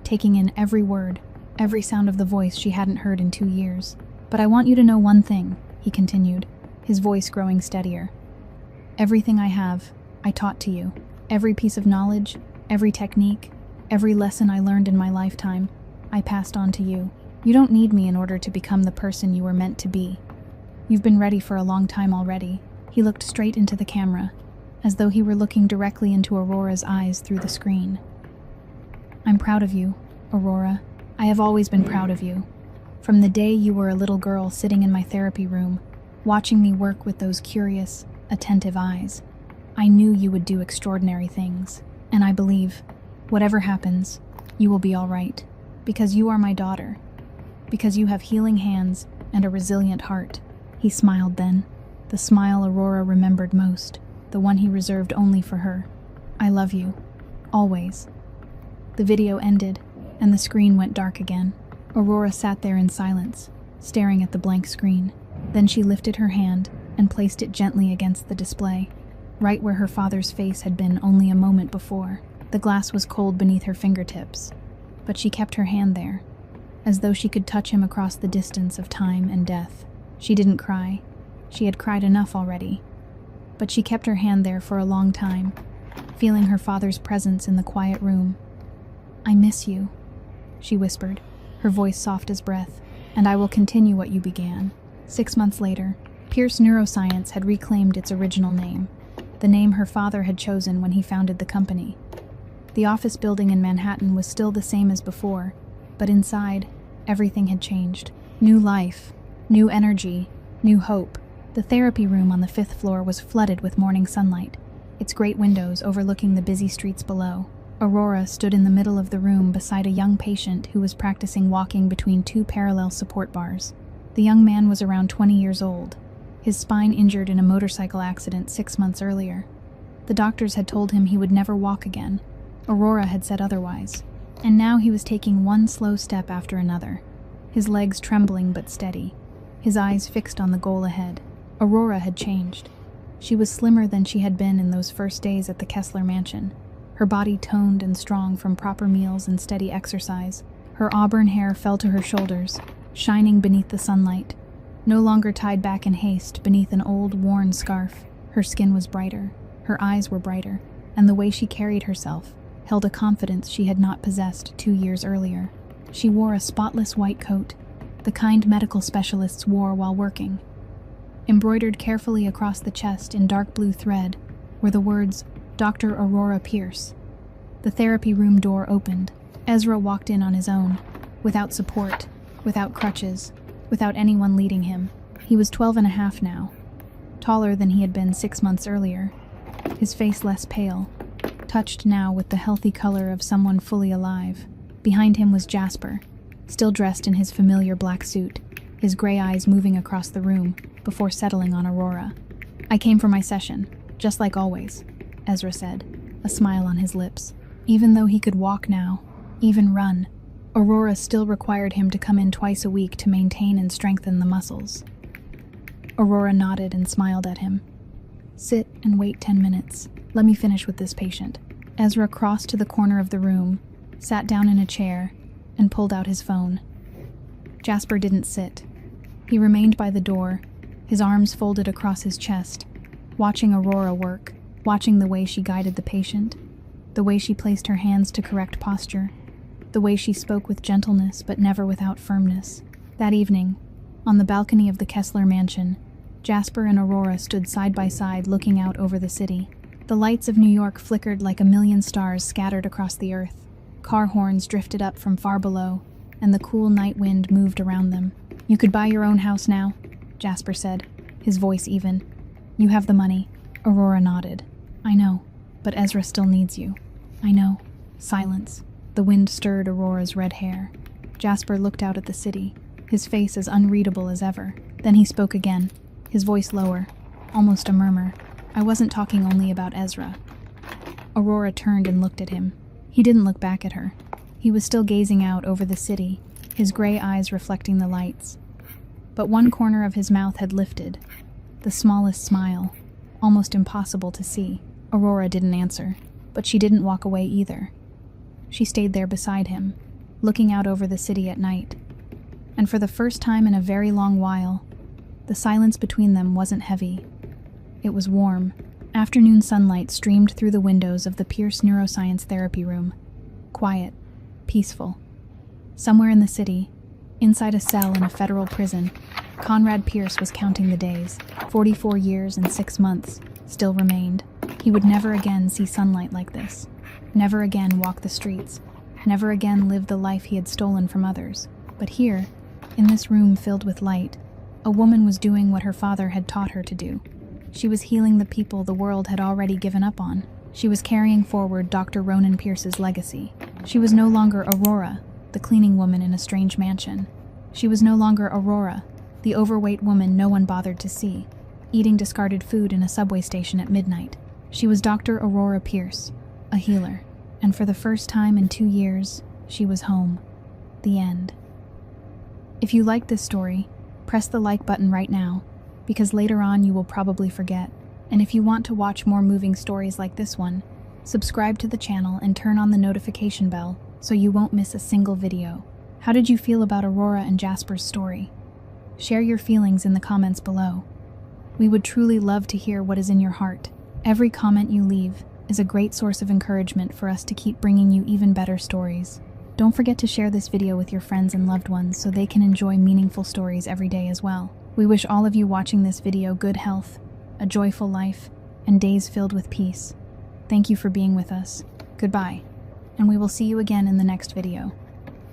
taking in every word, every sound of the voice she hadn't heard in 2 years. "But I want you to know one thing," he continued, his voice growing steadier. "Everything I have, I taught to you. Every piece of knowledge, every technique, every lesson I learned in my lifetime, I passed on to you. You don't need me in order to become the person you were meant to be. You've been ready for a long time already." He looked straight into the camera, as though he were looking directly into Aurora's eyes through the screen. "I'm proud of you, Aurora. I have always been proud of you. From the day you were a little girl sitting in my therapy room, watching me work with those curious, attentive eyes, I knew you would do extraordinary things. And I believe, whatever happens, you will be all right. Because you are my daughter. Because you have healing hands and a resilient heart." He smiled then, the smile Aurora remembered most, the one he reserved only for her. "I love you. Always." The video ended, and the screen went dark again. Aurora sat there in silence, staring at the blank screen. Then she lifted her hand and placed it gently against the display, right where her father's face had been only a moment before. The glass was cold beneath her fingertips, but she kept her hand there, as though she could touch him across the distance of time and death. She didn't cry. She had cried enough already. But she kept her hand there for a long time, feeling her father's presence in the quiet room. "I miss you," she whispered, her voice soft as breath, "and I will continue what you began." 6 months later, Pierce Neuroscience had reclaimed its original name. the name her father had chosen when he founded the company. The office building in Manhattan was still the same as before, but inside, everything had changed. New life, new energy, new hope. The therapy room on the 5th floor was flooded with morning sunlight, its great windows overlooking the busy streets below. Aurora stood in the middle of the room beside a young patient who was practicing walking between two parallel support bars. The young man was around 20 years old, his spine injured in a motorcycle accident 6 months earlier. The doctors had told him he would never walk again. Aurora had said otherwise. And now he was taking one slow step after another, his legs trembling but steady, his eyes fixed on the goal ahead. Aurora had changed. She was slimmer than she had been in those first days at the Kessler mansion, her body toned and strong from proper meals and steady exercise. Her auburn hair fell to her shoulders, shining beneath the sunlight, no longer tied back in haste beneath an old, worn scarf. Her skin was brighter, her eyes were brighter, and the way she carried herself held a confidence she had not possessed 2 years earlier. She wore a spotless white coat, the kind medical specialists wore while working. Embroidered carefully across the chest in dark blue thread were the words, Dr. Aurora Pierce. The therapy room door opened. Ezra walked in on his own, without support, without crutches, without anyone leading him. He was 12 and a half now, taller than he had been 6 months earlier, his face less pale, touched now with the healthy color of someone fully alive. Behind him was Jasper, still dressed in his familiar black suit, his gray eyes moving across the room before settling on Aurora. "I came for my session, just like always," Ezra said, a smile on his lips. Even though he could walk now, even run, Aurora still required him to come in twice a week to maintain and strengthen the muscles. Aurora nodded and smiled at him. "Sit and wait 10 minutes. Let me finish with this patient." Ezra crossed to the corner of the room, sat down in a chair, and pulled out his phone. Jasper didn't sit. He remained by the door, his arms folded across his chest, watching Aurora work, watching the way she guided the patient, the way she placed her hands to correct posture, the way she spoke with gentleness but never without firmness. That evening, on the balcony of the Kessler mansion, Jasper and Aurora stood side by side looking out over the city. The lights of New York flickered like a million stars scattered across the earth. Car horns drifted up from far below, and the cool night wind moved around them. "You could buy your own house now," Jasper said, his voice even. "You have the money." Aurora nodded. "I know, but Ezra still needs you." "I know." Silence. The wind stirred Aurora's red hair. Jasper looked out at the city, his face as unreadable as ever. Then he spoke again, his voice lower, almost a murmur. "I wasn't talking only about Ezra." Aurora turned and looked at him. He didn't look back at her. He was still gazing out over the city, his gray eyes reflecting the lights. But one corner of his mouth had lifted, the smallest smile, almost impossible to see. Aurora didn't answer, but she didn't walk away either. She stayed there beside him, looking out over the city at night. And for the first time in a very long while, the silence between them wasn't heavy. It was warm. Afternoon sunlight streamed through the windows of the Pierce Neuroscience Therapy Room. Quiet, peaceful. Somewhere in the city, inside a cell in a federal prison, Conrad Pierce was counting the days. 44 years and 6 months still remained. He would never again see sunlight like this. Never again walk the streets. Never again live the life he had stolen from others. But here, in this room filled with light, a woman was doing what her father had taught her to do. She was healing the people the world had already given up on. She was carrying forward Dr. Ronan Pierce's legacy. She was no longer Aurora, the cleaning woman in a strange mansion. She was no longer Aurora, the overweight woman no one bothered to see, eating discarded food in a subway station at midnight. She was Dr. Aurora Pierce, a healer, and for the first time in 2 years, she was home. The end. If you liked this story, press the like button right now, because later on you will probably forget. And if you want to watch more moving stories like this one, subscribe to the channel and turn on the notification bell so you won't miss a single video. How did you feel about Aurora and Jasper's story? Share your feelings in the comments below. We would truly love to hear what is in your heart. Every comment you leave is a great source of encouragement for us to keep bringing you even better stories. Don't forget to share this video with your friends and loved ones so they can enjoy meaningful stories every day as well. We wish all of you watching this video good health, a joyful life, and days filled with peace. Thank you for being with us. Goodbye, and we will see you again in the next video.